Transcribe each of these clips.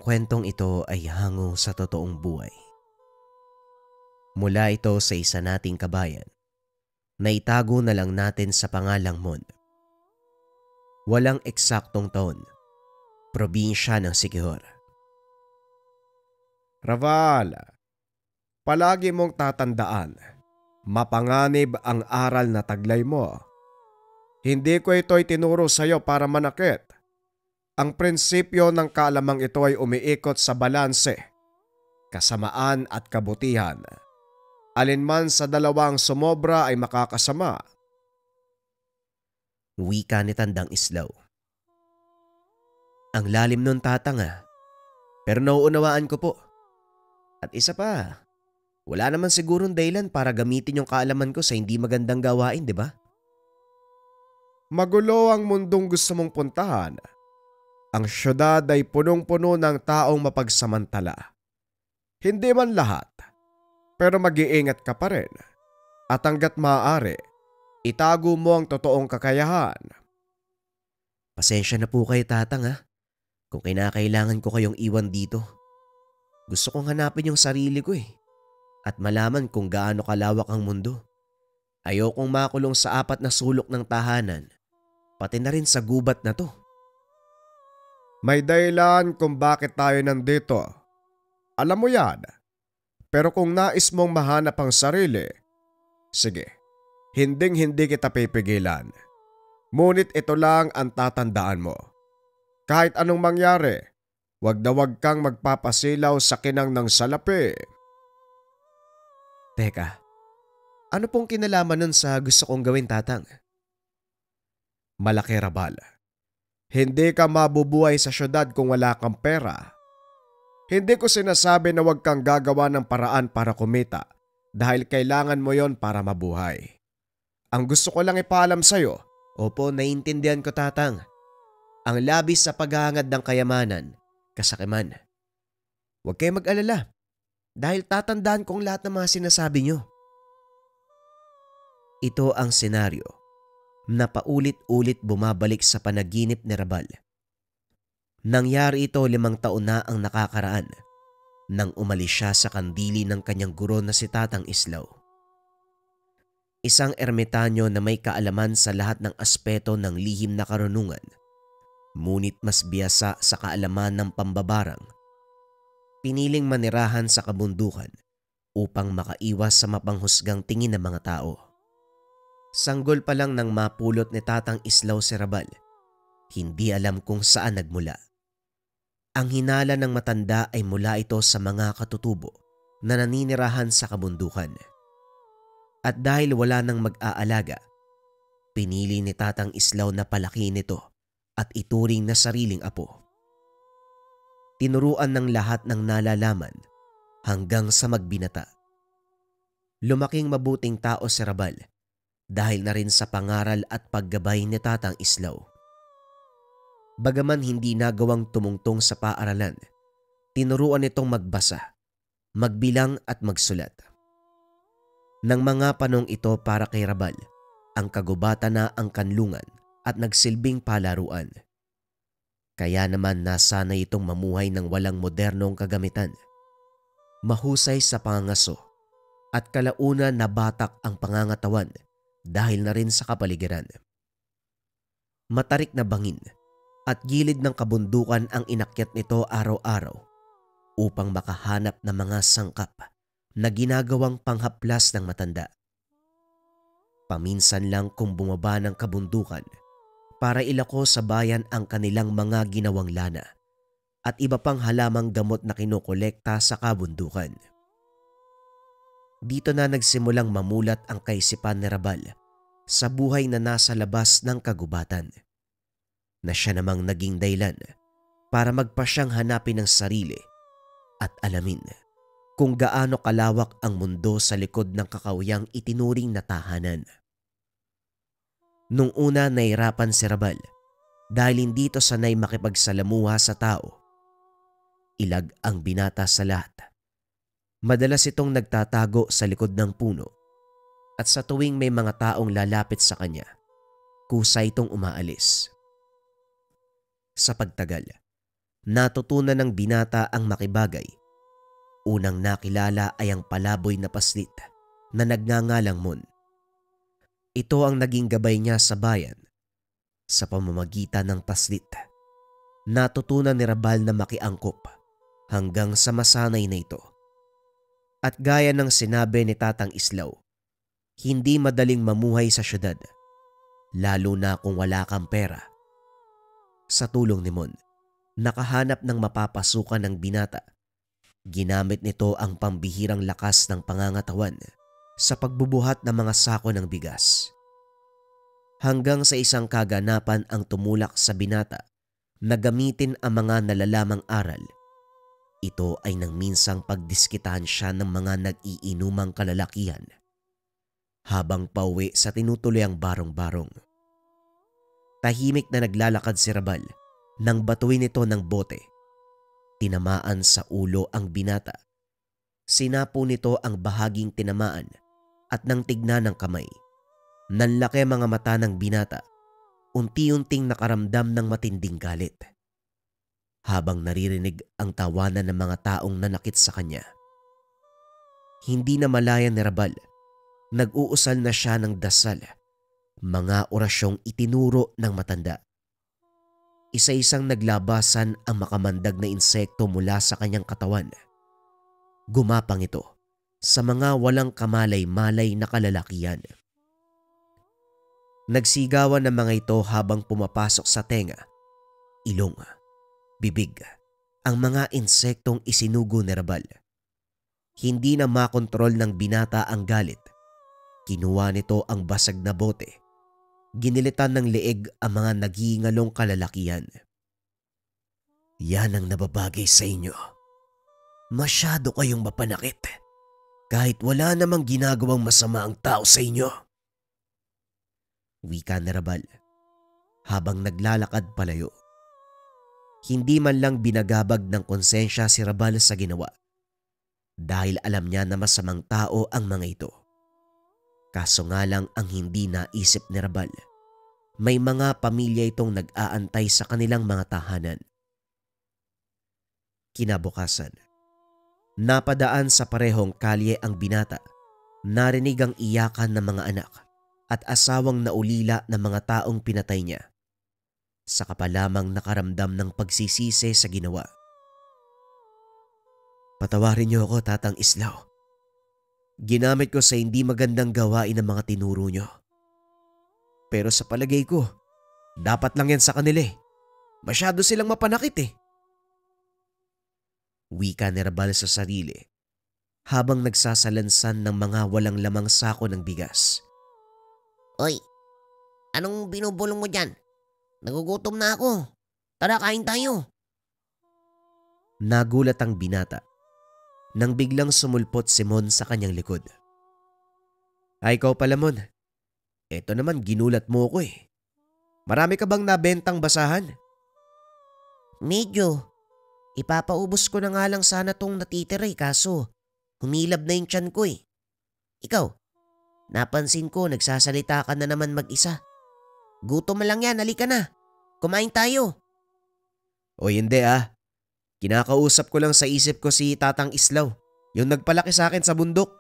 Ang kwentong ito ay hango sa totoong buhay. Mula ito sa isa nating kabayan na itago na lang natin sa pangalang Mon. Walang eksaktong taon, probinsya ng Siquijor. Raval, palagi mong tatandaan, mapanganib ang aral na taglay mo. Hindi ko ito'y tinuro sa iyo para manakit. Ang prinsipyo ng kaalamang ito ay umiikot sa balanse, kasamaan at kabutihan. Alinman sa dalawang sumobra ay makakasama. Wika ni Tandang Islaw. Ang lalim nun, Tatang, pero nauunawaan ko po. At isa pa, wala naman sigurong dahilan para gamitin yung kaalaman ko sa hindi magandang gawain, di ba? Magulo ang mundong gusto mong puntahan. Ang syudad ay punong-puno ng taong mapagsamantala. Hindi man lahat, pero mag-iingat ka pa rin. At hanggat maaari, itago mo ang totoong kakayahan. Pasensya na po kayo, Tatang, kung kinakailangan ko kayong iwan dito. Gusto kong hanapin yung sarili ko at malaman kung gaano kalawak ang mundo. Ayokong makulong sa apat na sulok ng tahanan, pati na rin sa gubat na to. May dahilan kung bakit tayo nandito. Alam mo yan. Pero kung nais mong mahanap ang sarili, sige, hinding-hindi kita pipigilan. Ngunit ito lang ang tatandaan mo. Kahit anong mangyari, wag na wag kang magpapasilaw sa kinang ng salapi. Teka, ano pong kinalaman nun sa gusto kong gawin, Tatang? Malaki, Rabal. Hindi ka mabubuhay sa syudad kung wala kang pera. Hindi ko sinasabi na wag kang gagawa ng paraan para kumita dahil kailangan mo yon para mabuhay. Ang gusto ko lang ipaalam sa'yo. Opo, naiintindihan ko, Tatang. Ang labis sa paghahangad ng kayamanan, kasakiman. Huwag kayo mag-alala dahil tatandaan kong lahat ng mga sinasabi nyo. Ito ang senaryo na paulit-ulit bumabalik sa panaginip ni Rabal. Nangyari ito 5 taon na ang nakakaraan nang umalis siya sa kandili ng kanyang guro na si Tatang Islaw. Isang ermitanyo na may kaalaman sa lahat ng aspeto ng lihim na karunungan, ngunit mas biyasa sa kaalaman ng pambabarang. Piniling manirahan sa kabundukan upang makaiwas sa mapanghusgang tingin ng mga tao. Sanggol pa lang nang mapulot ni Tatang Islaw si Rabal, hindi alam kung saan nagmula. Ang hinala ng matanda ay mula ito sa mga katutubo na naninirahan sa kabundukan. At dahil wala nang mag-aalaga, pinili ni Tatang Islaw na palakihin ito at ituring na sariling apo. Tinuruan ng lahat ng nalalaman hanggang sa magbinata. Lumaking mabuting tao si Rabal dahil na rin sa pangaral at paggabay ni Tatang Islaw. Bagaman hindi nagawang tumungtong sa paaralan, tinuruan itong magbasa, magbilang at magsulat. Nang mga panong ito para kay Rabal, ang kagubatan na ang kanlungan at nagsilbing palaruan. Kaya naman nasanay itong mamuhay ng walang modernong kagamitan. Mahusay sa pangangaso at kalaunan na batak ang pangangatawan dahil na rin sa kapaligiran. Matarik na bangin at gilid ng kabundukan ang inakyat nito araw-araw upang makahanap ng mga sangkap na ginagawang panghaplas ng matanda. Paminsan lang kung bumaba ng kabundukan para ilako sa bayan ang kanilang mga ginawang lana at iba pang halamang gamot na kinokolekta sa kabundukan. Dito na nagsimulang mamulat ang kaisipan ni Rabal sa buhay na nasa labas ng kagubatan, na siya namang naging dahilan para magpasyang hanapin ang sarili at alamin kung gaano kalawak ang mundo sa likod ng kakawiyang itinuring na tahanan. Nung una nahirapan si Rabal dahil hindi ito sanay makipagsalamuha sa tao. Ilag ang binata sa lahat. Madalas itong nagtatago sa likod ng puno at sa tuwing may mga taong lalapit sa kanya, kusa itong umaalis. Sa pagtagal, Natutunan ng binata ang makibagay. Unang nakilala ay ang palaboy na paslit na nagngangalang Mon. Ito ang naging gabay niya sa bayan. Sa pamamagitan ng paslit, natutunan ni Rabal na makiangkop hanggang sa masanay na ito. At gaya ng sinabi ni Tatang Islaw, hindi madaling mamuhay sa syudad, lalo na kung wala kang pera. Sa tulong ni Mon, nakahanap ng mapapasukan ng binata. Ginamit nito ang pambihirang lakas ng pangangatawan sa pagbubuhat ng mga sako ng bigas. Hanggang sa isang kaganapan ang tumulak sa binata na gamitin ang mga nalalamang aral. Ito ay nang minsang pagdiskitahan siya ng mga nag-iinumang kalalakihan habang pauwi sa tinutuloyang barong-barong. Tahimik na naglalakad si Rabal nang batuin ito ng bote. Tinamaan sa ulo ang binata. Sinapo nito ang bahaging tinamaan at nang tignan ng kamay. Nanlaki mga mata ng binata. Unti-unting nakaramdam ng matinding galit. Habang naririnig ang tawanan ng mga taong nanakit sa kanya. Hindi na malaya ni Rabal. Nag-uusal na siya ng dasal. Mga orasyong itinuro ng matanda. Isa-isang naglabasan ang makamandag na insekto mula sa kanyang katawan. Gumapang ito sa mga walang kamalay-malay na kalalakihan. Nagsigawan ng mga ito habang pumapasok sa tenga, ilong, bibig, ang mga insektong isinugo ni Rabal. Hindi na makontrol ng binata ang galit. Kinuha nito ang basag na bote. Ginilitan ng leeg ang mga naghihingalong kalalakihan. Yan ang nababagay sa inyo. Masyado kayong mapanakit. Kahit wala namang ginagawang masama ang tao sa inyo. Wika ni Rabal habang naglalakad palayo. Hindi man lang binagabag ng konsensya si Rabal sa ginawa dahil alam niya na masamang tao ang mga ito. Kaso nga lang ang hindi naisip ni Rabal, may mga pamilya itong nag-aantay sa kanilang mga tahanan. Kinabukasan, napadaan sa parehong kalye ang binata. Narinig ang iyakan ng mga anak at asawang naulila ng mga taong pinatay niya. Saka pa lamang nakaramdam ng pagsisisi sa ginawa. Patawarin niyo ako, Tatang Islaw. Ginamit ko sa hindi magandang gawain ng mga tinuro niyo. Pero sa palagay ko, dapat lang yan sa kanila eh. Masyado silang mapanakit eh. Wika ni Rabal sa sarili habang nagsasalansan ng mga walang lamang sako ng bigas. Oy, anong binubulong mo dyan? Nagugutom na ako. Tara, kain tayo. Nagulat ang binata nang biglang sumulpot si Mon sa kanyang likod. Ay, ikaw pala, Mon. Eto naman, ginulat mo ko eh. Marami ka bang nabentang basahan? Medyo. Ipapaubos ko na nga lang sana tong natitira kaso humilab na yung tiyan ko eh. Ikaw, napansin ko nagsasalita ka na naman mag-isa. Gutom lang yan, halika na. Kumain tayo. O hindi ah. Kinakausap ko lang sa isip ko si Tatang Islaw, yung nagpalaki sa akin sa bundok.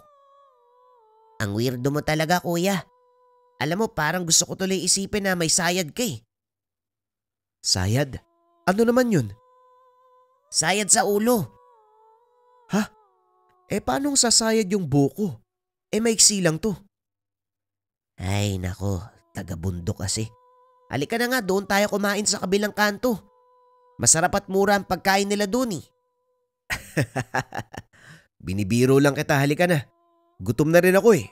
Ang weirdo mo talaga, kuya. Alam mo, parang gusto ko tuloy isipin na may sayad ka eh. Sayad? Ano naman yun? Sayad sa ulo. Ha? Paanong sasayad yung buko? Maiksi lang to. Ay nako, taga-bundok kasi. Halika na nga, doon tayo kumain sa kabilang kanto. Masarap at mura ang pagkain nila doon eh. Binibiro lang kita, halika na. Gutom na rin ako eh.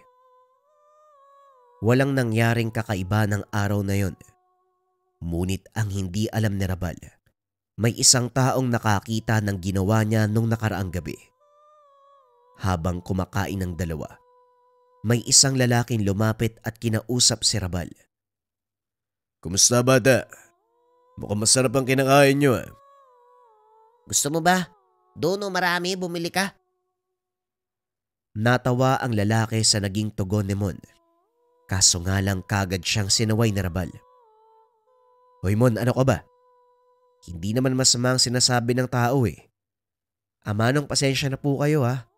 Walang nangyaring kakaiba ng araw na yon. Ngunit ang hindi alam ni Rabal, may isang taong nakakita ng ginawa niya nung nakaraang gabi. Habang kumakain ng dalawa, may isang lalaking lumapit at kinausap si Rabal. Kumusta bata? Mukhang masarap ang kinakain niyo ah. Gusto mo ba? Doon o marami, bumili ka. Natawa ang lalaki sa naging tugon ni Mon. Kaso nga lang kagad siyang sinaway ni Rabal. Hoy Mon, ano ka ba? Hindi naman masama ang sinasabi ng tao eh. Manong, pasensya na po kayo ha.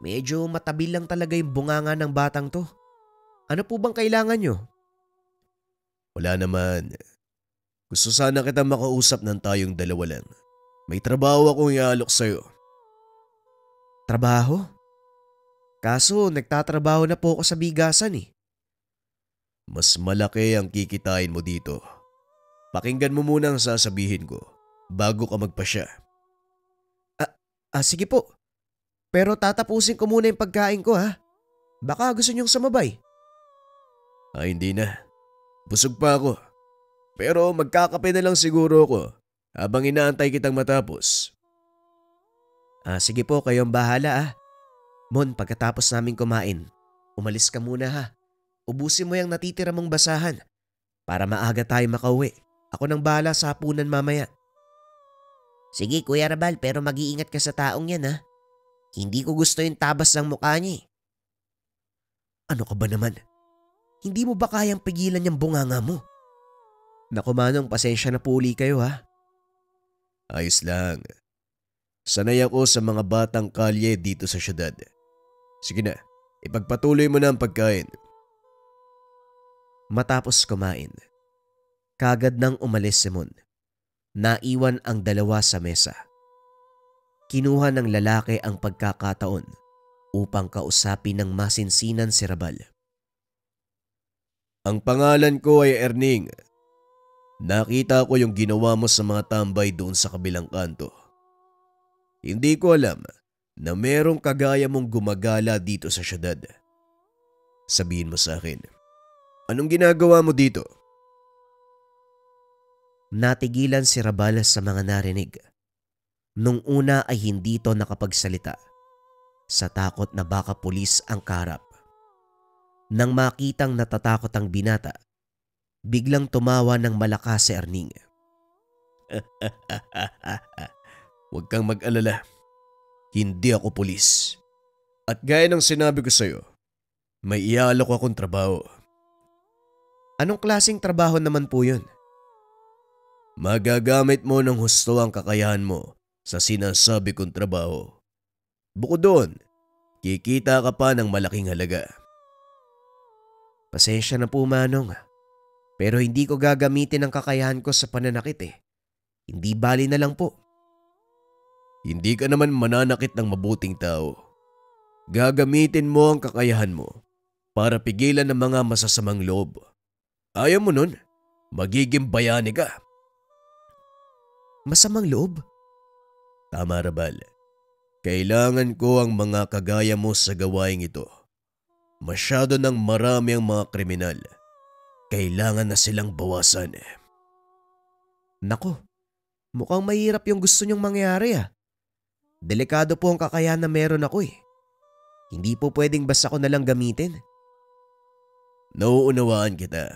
Medyo matabil lang talaga yung bunganga ng batang to. Ano po bang kailangan nyo? Wala naman. Gusto sana kita makausap ng tayong dalawa lang. May trabaho akong iaalok sa'yo. Trabaho? Kaso nagtatrabaho na po ako sa bigasan eh. Mas malaki ang kikitain mo dito. Pakinggan mo muna ang sasabihin ko bago ka magpasya. Sige po. Pero tatapusin ko muna yung pagkain ko ha. Baka gusto niyong sumabay. Hindi na. Busog pa ako. Pero magkakape na lang siguro ako habang inaantay kitang matapos. Sige po, kayong bahala ah. Mon, pagkatapos namin kumain, umalis ka muna ha. Ubusin mo yung natitira mong basahan para maaga tayo makauwi. Ako nang bahala sa hapunan mamaya. Sige Kuya Rabal, pero mag-iingat ka sa taong yan ha. Hindi ko gusto yung tabas ng mukha niya eh. Ano ka ba naman? Hindi mo ba kayang pigilan yung bunganga mo? Naku Manong, pasensya na po uli kayo ha. Ayos lang. Sanay ako sa mga batang kalye dito sa syudad. Sige na, ipagpatuloy mo na ang pagkain. Matapos kumain, kagad nang umalis si Mon. Naiwan ang dalawa sa mesa. Kinuha ng lalaki ang pagkakataon upang kausapin ng masinsinan si Rabal. Ang pangalan ko ay Erning. Nakita ko yung ginawa mo sa mga tambay doon sa kabilang kanto. Hindi ko alam na merong kagaya mong gumagala dito sa syudad. Sabihin mo sa akin, anong ginagawa mo dito? Natigilan si Rabal sa mga narinig. Nung una ay hindi ito nakapagsalita sa takot na baka pulis ang kaharap. Nang makitang natatakot ang binata, biglang tumawa ng malakas si Erning. Huwag kang mag-alala. Hindi ako pulis. At gaya ng sinabi ko sa'yo, may iaalok akong trabaho. Anong klaseng trabaho naman po yun? Magagamit mo ng husto ang kakayahan mo sa sinasabi kong trabaho. Bukod doon, kikita ka pa ng malaking halaga. Pasensya na po Manong, pero hindi ko gagamitin ang kakayahan ko sa pananakit eh. Hindi bali na lang po. Hindi ka naman mananakit ng mabuting tao. Gagamitin mo ang kakayahan mo para pigilan ng mga masasamang loob. Ayaw mo nun, magiging bayani ka. Masamang loob? Tama Rabal. Kailangan ko ang mga kagaya mo sa gawaing ito. Masyado nang marami ang mga kriminal. Kailangan na silang bawasan. Nako, mukhang mahirap yung gusto niyong mangyari ah. Delikado po ang kakayahan na meron ako eh. Hindi po pwedeng basta ko nalang gamitin. Nauunawaan kita.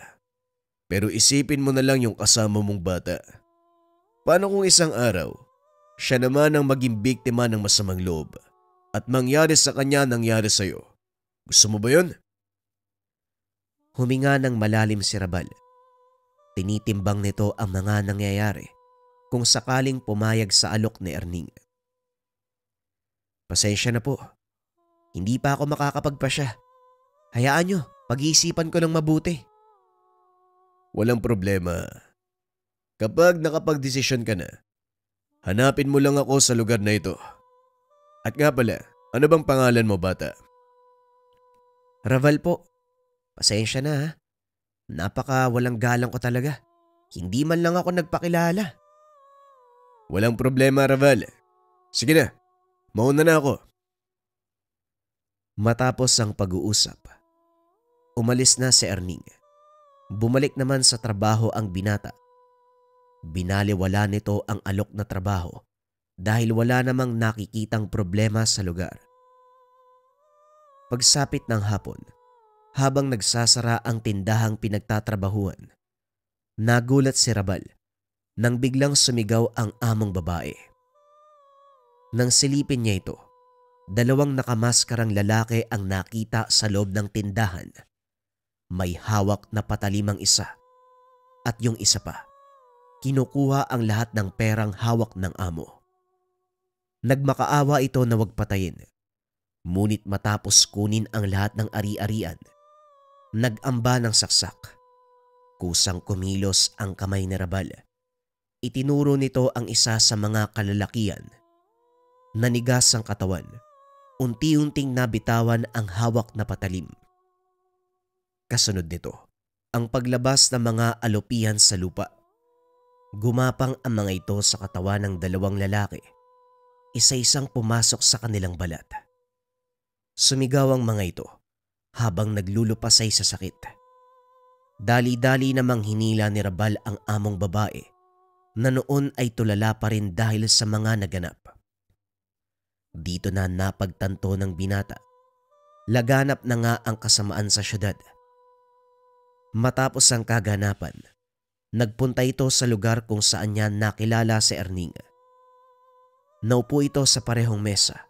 Pero isipin mo na lang yung kasama mong bata. Paano kung isang araw, siya naman ang maging biktima ng masamang loob at mangyari sa kanya nangyari sa'yo? Gusto mo ba yun? Huminga ng malalim si Rabal. Tinitimbang nito ang mga nangyayari kung sakaling pumayag sa alok ni Erning. Pasensya na po. Hindi pa ako makakapagpasya. Hayaan nyo, pag-iisipan ko ng mabuti. Walang problema. Kapag nakapagdesisyon ka na, hanapin mo lang ako sa lugar na ito. At nga pala, ano bang pangalan mo bata? Raval po. Pasensya na ha. Napaka walang galang ko talaga. Hindi man lang ako nagpakilala. Walang problema Raval. Sige na, mauna na ako. Matapos ang pag-uusap, umalis na si Erning. Bumalik naman sa trabaho ang binata. Binaliwala nito ang alok na trabaho dahil wala namang nakikitang problema sa lugar. Pagsapit ng hapon, habang nagsasara ang tindahang pinagtatrabahuan, nagulat si Rabal nang biglang sumigaw ang among babae. Nang silipin niya ito, dalawang nakamaskarang lalaki ang nakita sa loob ng tindahan. May hawak na patalimang isa at yung isa pa kinukuha ang lahat ng perang hawak ng amo. Nagmakaawa ito na wag patayin. Ngunit matapos kunin ang lahat ng ari-arian, nag-amba ng saksak. Kusang kumilos ang kamay ni Rabal. Itinuro nito ang isa sa mga kalalakian. Nanigas ang katawan. Unti-unting nabitawan ang hawak na patalim. Kasunod nito, ang paglabas ng mga alopihan sa lupa. Gumapang ang mga ito sa katawan ng dalawang lalaki. Isa-isang pumasok sa kanilang balat. Sumigaw ang mga ito habang naglulupasay sa sakit. Dali-dali namang hinila ni Rabal ang among babae na noon ay tulala pa rin dahil sa mga naganap. Dito na napagtanto ng binata. Laganap na nga ang kasamaan sa syudad. Matapos ang kaganapan, nagpunta ito sa lugar kung saan niya nakilala si Erning. Naupo ito sa parehong mesa.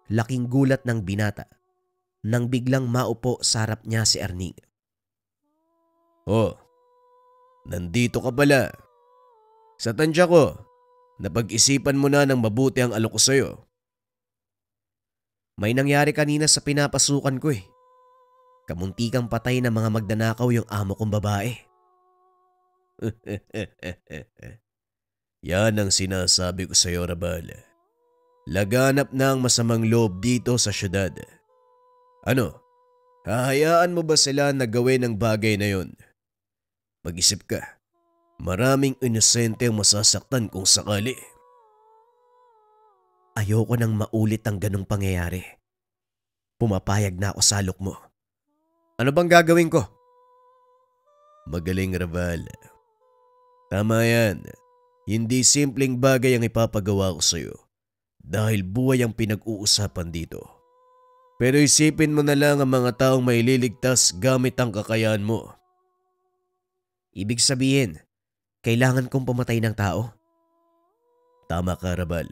Laking gulat ng binata nang biglang maupo sa harap niya si Erning. Oh, nandito ka pala. Sa tansya ko, napag-isipan mo na ng mabuti ang alok ko sa'yo. May nangyari kanina sa pinapasukan ko eh. Kamuntikang patay na mga magdanakaw yung amo kong babae. Yan ang sinasabi ko sa'yo, Rabal. Laganap na ang masamang loob dito sa syudad. Ano, hahayaan mo ba sila na gawin ang bagay na yon? Mag-isip ka, maraming inosente ang masasaktan kung sakali. Ayoko nang maulit ang ganong pangyayari. Pumapayag na ako sa alok mo. Ano bang gagawin ko? Magaling, Rabal. Tama yan. Hindi simpleng bagay ang ipapagawa ko sa'yo dahil buhay ang pinag-uusapan dito. Pero isipin mo na lang ang mga taong maililigtas gamit ang kakayahan mo. Ibig sabihin, kailangan kong pumatay ng tao? Tama ka, Rabal.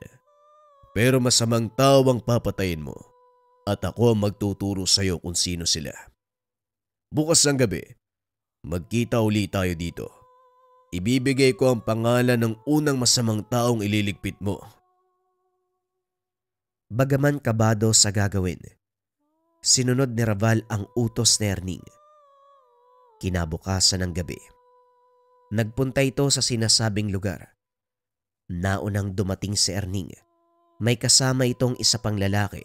Pero masamang tao ang papatayin mo at ako ang magtuturo sa'yo kung sino sila. Bukas ng gabi, magkita uli tayo dito. Ibibigay ko ang pangalan ng unang masamang taong ililigpit mo. Bagaman kabado sa gagawin, sinunod ni Rabal ang utos ni Erning. Kinabukasan ng gabi, nagpunta ito sa sinasabing lugar. Naunang dumating si Erning. May kasama itong isa pang lalaki.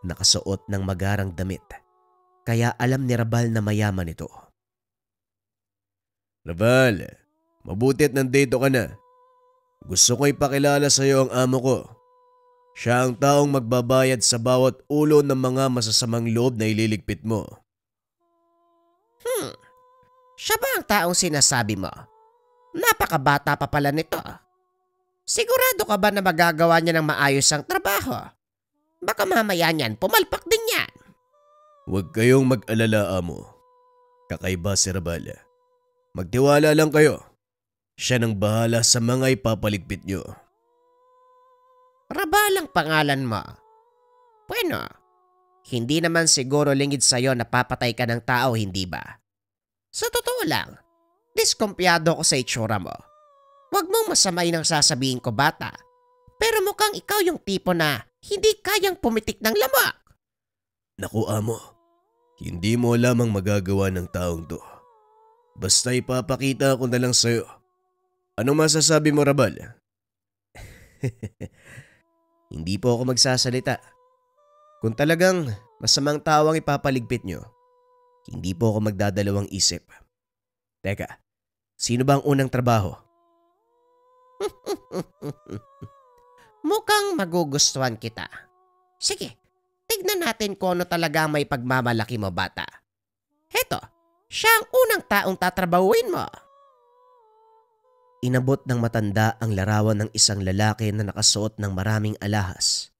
Nakasuot ng magarang damit. Kaya alam ni Rabal na mayaman ito. Rabal, mabuti at nandito ka na. Gusto ko ipakilala sa iyo ang amo ko. Siya ang taong magbabayad sa bawat ulo ng mga masasamang loob na ililigpit mo. Siya ba ang taong sinasabi mo? Napakabata pa pala nito. Sigurado ka ba na magagawa niya ng maayos ang trabaho? Baka mamaya niyan pumalpak din yan. Huwag kayong mag-alala, amo. Kakaiba si Rabal. Magtiwala lang kayo. Siya nang bahala sa mga ipapaligpit nyo. Rabal ang pangalan mo. Bueno, hindi naman siguro lingid sa'yo na papatay ka ng tao, hindi ba? Sa totoo lang, diskumpiyado ko sa itsura mo. Huwag mong masamain ang sasabihin ko, bata. Pero mukhang ikaw yung tipo na hindi kayang pumitik ng lamok. Naku, amo. Hindi mo alam ang magagawa ng taong to. Basta ipapakita ko na lang sa'yo. Anong masasabi mo, Rabal? Hindi po ako magsasalita. Kung talagang masamang tao ang ipapaligpit nyo, hindi po ako magdadalawang isip. Teka, sino ba ang unang trabaho? Mukhang magugustuhan kita. Sige, tignan natin kung ano talaga may pagmamalaki mo, bata. Heto, siya ang unang taong tatrabahuin mo. Inabot ng matanda ang larawan ng isang lalaki na nakasuot ng maraming alahas.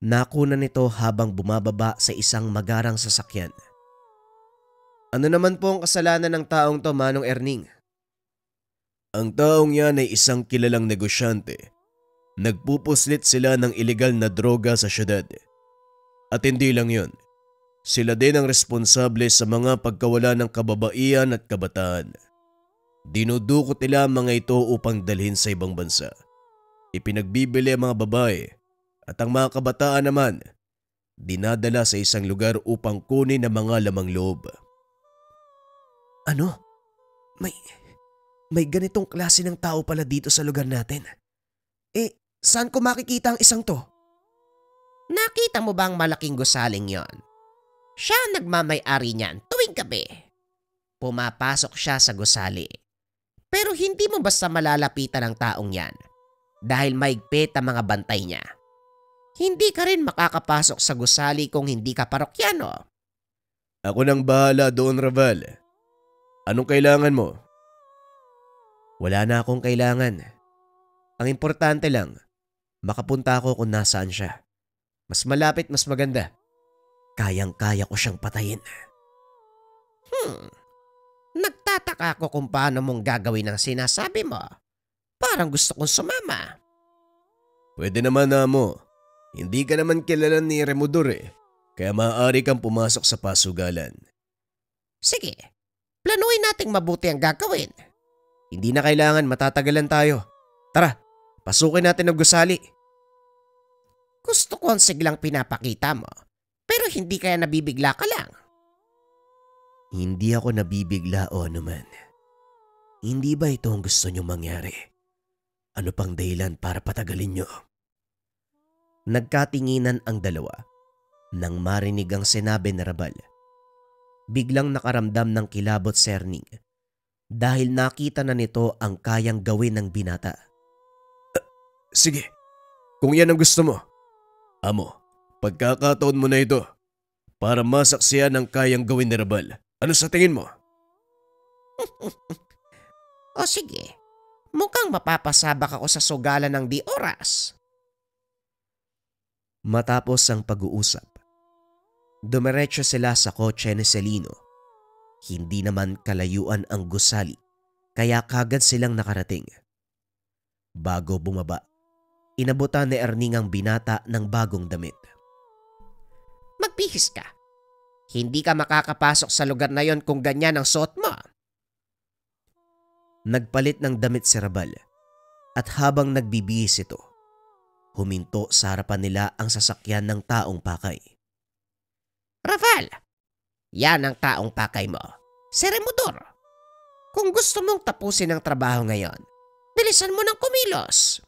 Nakuna nito habang bumababa sa isang magarang sasakyan. Ano naman po ang kasalanan ng taong to, Manong Erning? Ang taong yan ay isang kilalang negosyante. Nagpupuslit sila ng ilegal na droga sa syudad. At hindi lang yun, sila din ang responsable sa mga pagkawala ng kababaihan at kabataan. Dinudukot nila ang mga ito upang dalhin sa ibang bansa. Ipinagbibili ang mga babae at ang mga kabataan naman dinadala sa isang lugar upang kunin ang mga lamang loob. Ano? May ganitong klase ng tao pala dito sa lugar natin. Saan ko makikita ang isang to? Nakita mo ba ang malaking gusaling yon? Siya ang nagmamay-ari niyan tuwing gabi. Pumapasok siya sa gusali. Pero hindi mo basta malalapitan ang taong yan dahil maigpit ang mga bantay niya. Hindi ka rin makakapasok sa gusali kung hindi ka parokyano. Ako nang bahala doon, Raval. Anong kailangan mo? Wala na akong kailangan. Ang importante lang, makapunta ako kung nasaan siya. Mas malapit, mas maganda. Kayang-kaya ko siyang patayin. Nagtataka ako kung paano mong gagawin ang sinasabi mo. Parang gusto kong sumama. Pwede naman, Amo. Hindi ka naman kilala ni Remodor kaya maaari kang pumasok sa pasugalan. Sige, planuin nating mabuti ang gagawin. Hindi na kailangan, matatagalan tayo. Tara, pasukin natin ang gusali. Gusto ko ang siglang pinapakita mo, pero hindi kaya nabibigla ka lang. Hindi ako nabibigla o anuman. Hindi ba ito ang gusto niyong mangyari? Ano pang dahilan para patagalin niyo? Nagkatinginan ang dalawa nang marinig ang sinabi ni Rabal. Biglang nakaramdam ng kilabot si Erning dahil nakita na nito ang kayang gawin ng binata. Sige, kung yan ang gusto mo. Amo, pagkakataon mo na ito para masaksiyan ang kayang gawin ni Rabal. Ano sa tingin mo? O sige, mukhang mapapasabak ako sa sugalan ng di oras. Matapos ang pag-uusap, dumiretso sila sa kotse ni Celino. Hindi naman kalayuan ang gusali kaya kagad silang nakarating. Bago bumaba, inabutan ni Erning ang binata ng bagong damit. Magbihis ka. Hindi ka makakapasok sa lugar na yon kung ganyan ang suot mo. Nagpalit ng damit si Rabal at habang nagbibihis ito, huminto sa harapan nila ang sasakyan ng taong pakay. Raval, yan ang taong pakay mo. Si Remodor. Kung gusto mong tapusin ang trabaho ngayon, bilisan mo ng kumilos.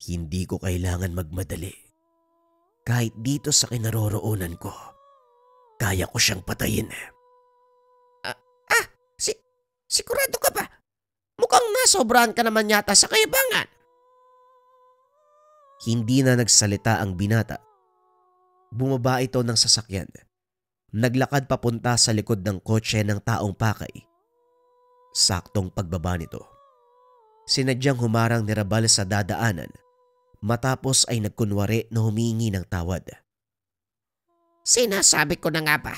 Hindi ko kailangan magmadali. Kahit dito sa kinaroroonan ko, kaya ko siyang patayin. Sigurado ka ba? Mukhang nasobrahan ka naman yata sa kayabangan. Hindi na nagsalita ang binata. Bumaba ito ng sasakyan. Naglakad papunta sa likod ng kotse ng taong pakay. Saktong pagbaba nito, sinadyang humarang ni Rabal sa dadaanan matapos ay nagkunwari na humingi ng tawad. Sinasabi ko na nga ba,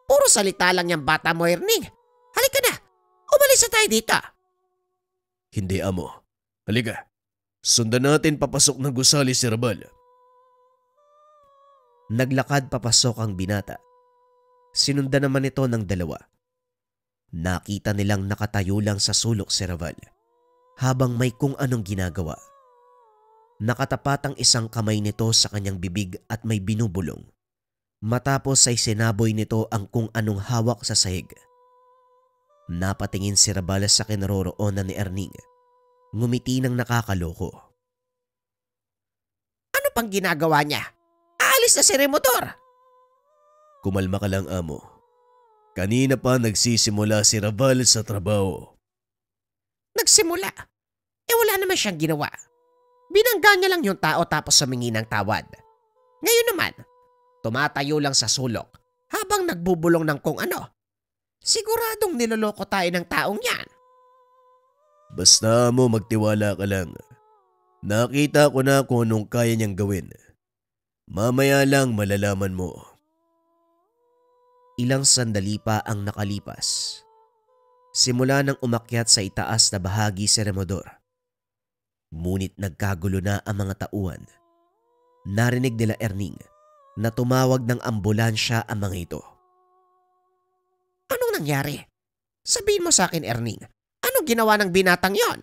puro salita lang yung bata mo, Erning. Halika na, umalis na tayo dito. Hindi, Amo. Halika. Sundan natin papasok ng gusali si Rabal. Naglakad papasok ang binata. Sinundan naman ito ng dalawa. Nakita nilang nakatayo lang sa sulok si Raval habang may kung anong ginagawa. Nakatapat ang isang kamay nito sa kanyang bibig at may binubulong. Matapos ay sinaboy nito ang kung anong hawak sa sahig. Napatingin si Raval sa kinaroroonan ni Erning. Ngumiti ng nakakaloko. Ano pang ginagawa niya? Aalis na si Remodor. Kumalma ka lang, Amo. Kanina pa nagsisimula si Raval sa trabaho. Nagsimula? Wala naman siyang ginawa. Binangga niya lang yung tao tapos sumingi ng tawad. Ngayon naman, tumatayo lang sa sulok habang nagbubulong ng kung ano. Siguradong niloloko tayo ng taong yan. Basta mo magtiwala ka lang. Nakita ko na kung anong kaya niyang gawin. Mamaya lang malalaman mo. Ilang sandali pa ang nakalipas. Simula nang umakyat sa itaas na bahagi si Remodor. Ngunit nagkagulo na ang mga tauhan. Narinig nila Erning na tumawag ng ambulansya ang mga ito. Anong nangyari? Sabihin mo sa akin, Erning, anong ginawa ng binatang yon?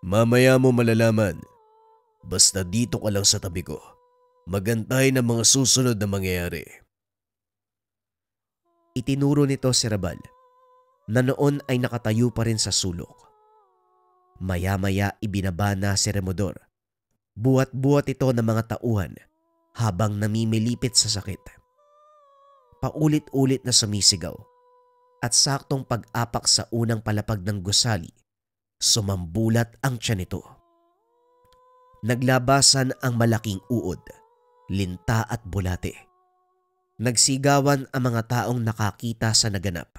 Mamaya mo malalaman. Basta dito ka lang sa tabi ko. Magantay ng mga susunod na mangyayari. Itinuro nito si Rabal na noon ay nakatayo pa rin sa sulok. Maya-maya ibinaba na si Remodor. Buhat-buhat ito ng mga tauhan habang namimilipit sa sakit. Paulit-ulit na sumisigaw at saktong pag-apak sa unang palapag ng gusali, sumambulat ang tiyan nito. Naglabasan ang malaking uod, linta at bulate. Nagsigawan ang mga taong nakakita sa naganap.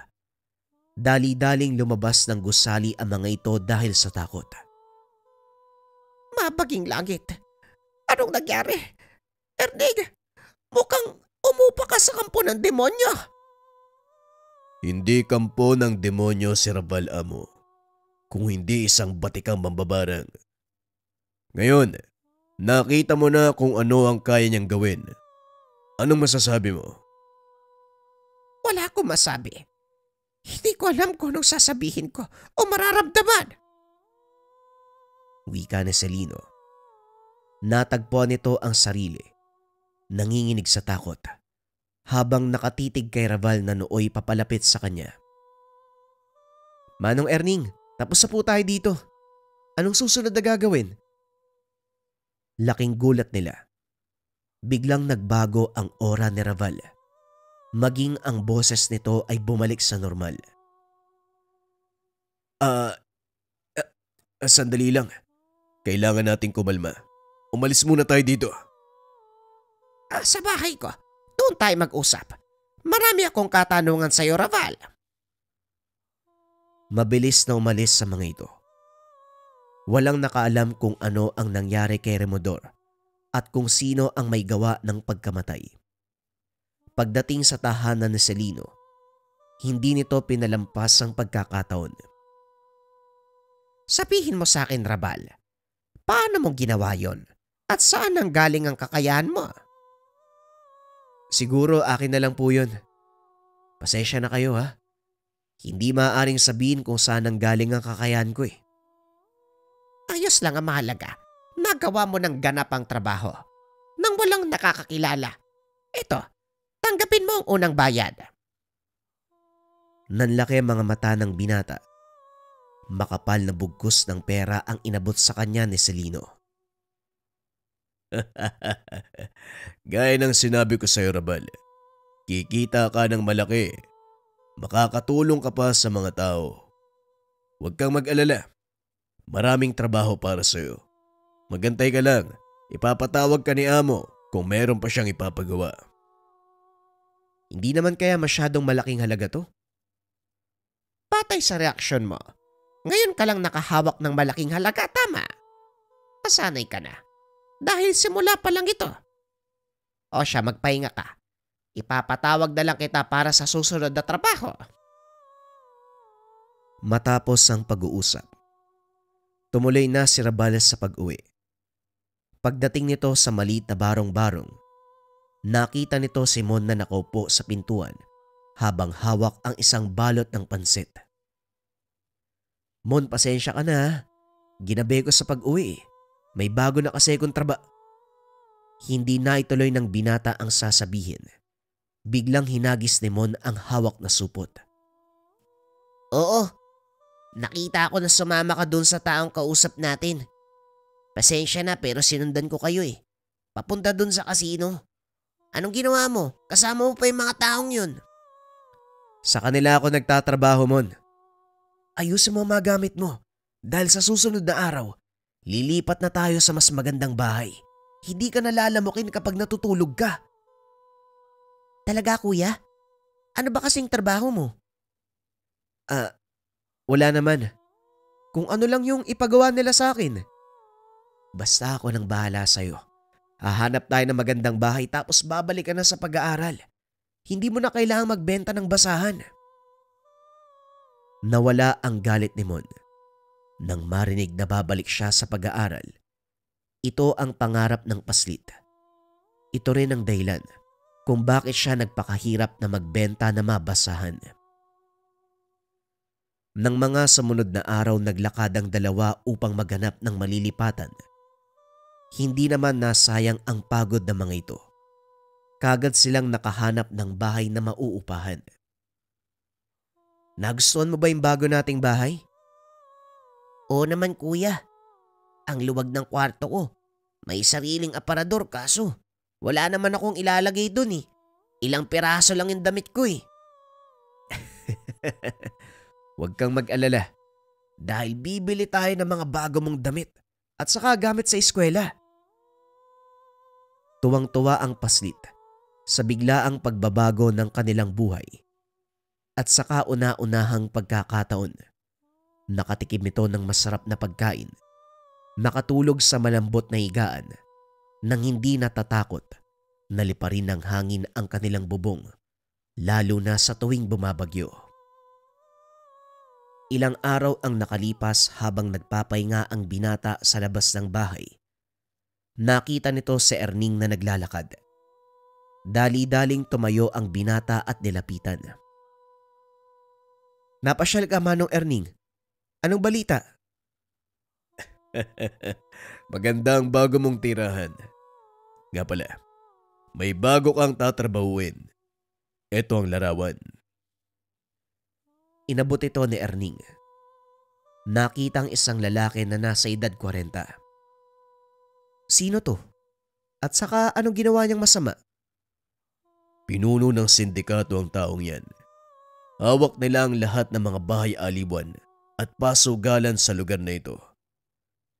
Dali-daling lumabas ng gusali ang mga ito dahil sa takot. Mabaging langit! Anong nangyari? Erning, mukhang umupa ka sa kampo ng demonyo. Hindi kampo ng demonyo si Rabal Amo, kung hindi isang batikang mambabarang. Ngayon, nakita mo na kung ano ang kaya niyang gawin. Anong masasabi mo? Wala akong masabi. Hindi ko alam kung anong sasabihin ko o mararamdaman. Wika ni Celino. Natagpuan nito ang sarili, nanginginig sa takot, habang nakatitig kay Raval na nooy papalapit sa kanya. Manong Erning, tapos na po tayo dito. Anong susunod na gagawin? Laking gulat nila. Biglang nagbago ang aura ni Raval. Maging ang boses nito ay bumalik sa normal. Sandali lang. Kailangan nating kumalma. Umalis muna tayo dito. Sa bahay ko. Doon tayo mag-usap. Marami akong katanungan sa iyo, Raval. Mabilis na umalis sa mga ito. Walang nakaalam kung ano ang nangyari kay Remodor at kung sino ang may gawa ng pagkamatay. Pagdating sa tahanan ni Celino, hindi nito pinalampas ang pagkakataon. Sabihin mo sa akin, Rabal, paano mo ginawa yon? At saan ang galing ang kakayahan mo? Siguro akin na lang po yun. Pasensya na kayo ha. Hindi maaaring sabihin kung saan ang galing ang kakayahan ko eh. Ayos lang ang mahalaga. Nagawa mo ng ganapang trabaho. Nang walang nakakakilala. Ito, tanggapin mo ang unang bayad. Nanlaki ang mga mata ng binata. Makapal na bugkos ng pera ang inabot sa kanya ni Celino. Gaya ng sinabi ko sa iyo, Rabal, kikita ka ng malaki. Makakatulong ka pa sa mga tao. Huwag kang mag-alala. Maraming trabaho para sa iyo. Magantay ka lang. Ipapatawag ka ni Amo kung meron pa siyang ipapagawa. Hindi naman kaya masyadong malaking halaga to? Patay sa reaksyon mo. Ngayon ka lang nakahawak ng malaking halaga, tama? Pasanay ka na. Dahil simula pa lang ito. O siya, magpahinga ka. Ipapatawag na lang kita para sa susunod na trabaho. Matapos ang pag-uusap, tumuloy na si Rabales sa pag-uwi. Pagdating nito sa maliit na barong-barong, nakita nito si Mon na nakaupo sa pintuan habang hawak ang isang balot ng pansit. Mon, pasensya ka na. Ginabi ko sa pag-uwi. May bago na kasi kong Hindi na ituloy ng binata ang sasabihin. Biglang hinagis ni Mon ang hawak na supot. Oo, nakita ko na sumama ka dun sa taong kausap natin. Pasensya na pero sinundan ko kayo eh. Papunta dun sa kasino. Anong ginawa mo? Kasama mo pa yung mga taong yun. Sa kanila ako nagtatrabaho, Mon. Ayusin mo ang mga gamit mo. Dahil sa susunod na araw, lilipat na tayo sa mas magandang bahay. Hindi ka nalalamukin kapag natutulog ka. Talaga, kuya? Ano ba kasing trabaho mo? Wala naman. Kung ano lang yung ipagawa nila sa akin. Basta ako nang bahala sa'yo. Hahanap tayo ng magandang bahay tapos babalik ka na sa pag-aaral. Hindi mo na kailangang magbenta ng basahan. Nawala ang galit ni Mon. Nang marinig na babalik siya sa pag-aaral, ito ang pangarap ng paslit. Ito rin ang dahilan kung bakit siya nagpakahirap na magbenta ng mabasahan. Nang mga sumunod na araw naglakad ang dalawa upang maghanap ng malilipatan. Hindi naman nasayang ang pagod ng mga ito. Kagad silang nakahanap ng bahay na mauupahan. Nagustuhan mo ba yung bago nating bahay? Oo naman kuya. Ang luwag ng kwarto ko. May sariling aparador kaso wala naman akong ilalagay dun eh. Ilang piraso lang yung damit ko eh. Huwag kang mag-alala. Dahil bibili tayo ng mga bago mong damit at saka gamit sa eskwela. Tuwang-tuwa ang paslit sa biglaang pagbabago ng kanilang buhay at saka una-unahang pagkakataon. Nakatikim ito ng masarap na pagkain, nakatulog sa malambot na higaan nang hindi natatakot na liparin ng hangin ang kanilang bubong lalo na sa tuwing bumabagyo. Ilang araw ang nakalipas habang nagpapahinga ang binata sa labas ng bahay. Nakita nito si Erning na naglalakad. Dali-daling tumayo ang binata at nilapitan. Napasyal ka manong Erning. Anong balita? Maganda ang bago mong tirahan. Nga pala, may bago kang tatrabahuin. Ito ang larawan. Inabot ito ni Erning. Nakita ang isang lalaki na nasa edad 40. Sino to? At saka anong ginawa niyang masama? Pinuno ng sindikato ang taong yan. Hawak nila ang lahat ng mga bahay-aliwan at pasugalan sa lugar na ito.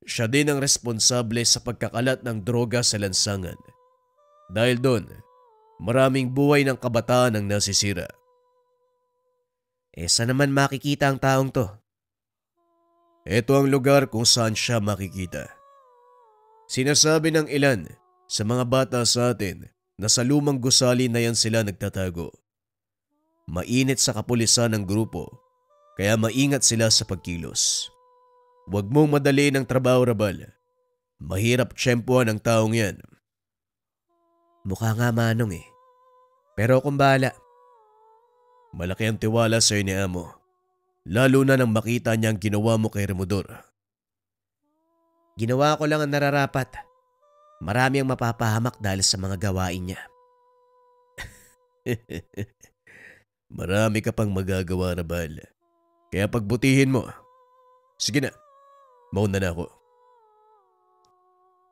Siya din ang responsable sa pagkakalat ng droga sa lansangan. Dahil doon, maraming buhay ng kabataan ang nasisira. Saan naman makikita ang taong to? Ito ang lugar kung saan siya makikita. Sinasabi ng ilan sa mga bata sa atin na sa lumang gusali na yan sila nagtatago. Mainit sa kapulisan ng grupo, kaya maingat sila sa pagkilos. Huwag mong madali ng trabaho, Rabal. Mahirap tiyempuhan ang taong yan. Mukha nga manong eh. Pero kung bahala. Malaki ang tiwala sa iyo ni Amo. Lalo na nang makita niya ang ginawa mo kay Remodor. Ginawa ko lang ang nararapat. Marami ang mapapahamak dahil sa mga gawain niya. Marami ka pang magagawa, Rabal. Kaya pagbutihin mo. Sige na, mauna na ako.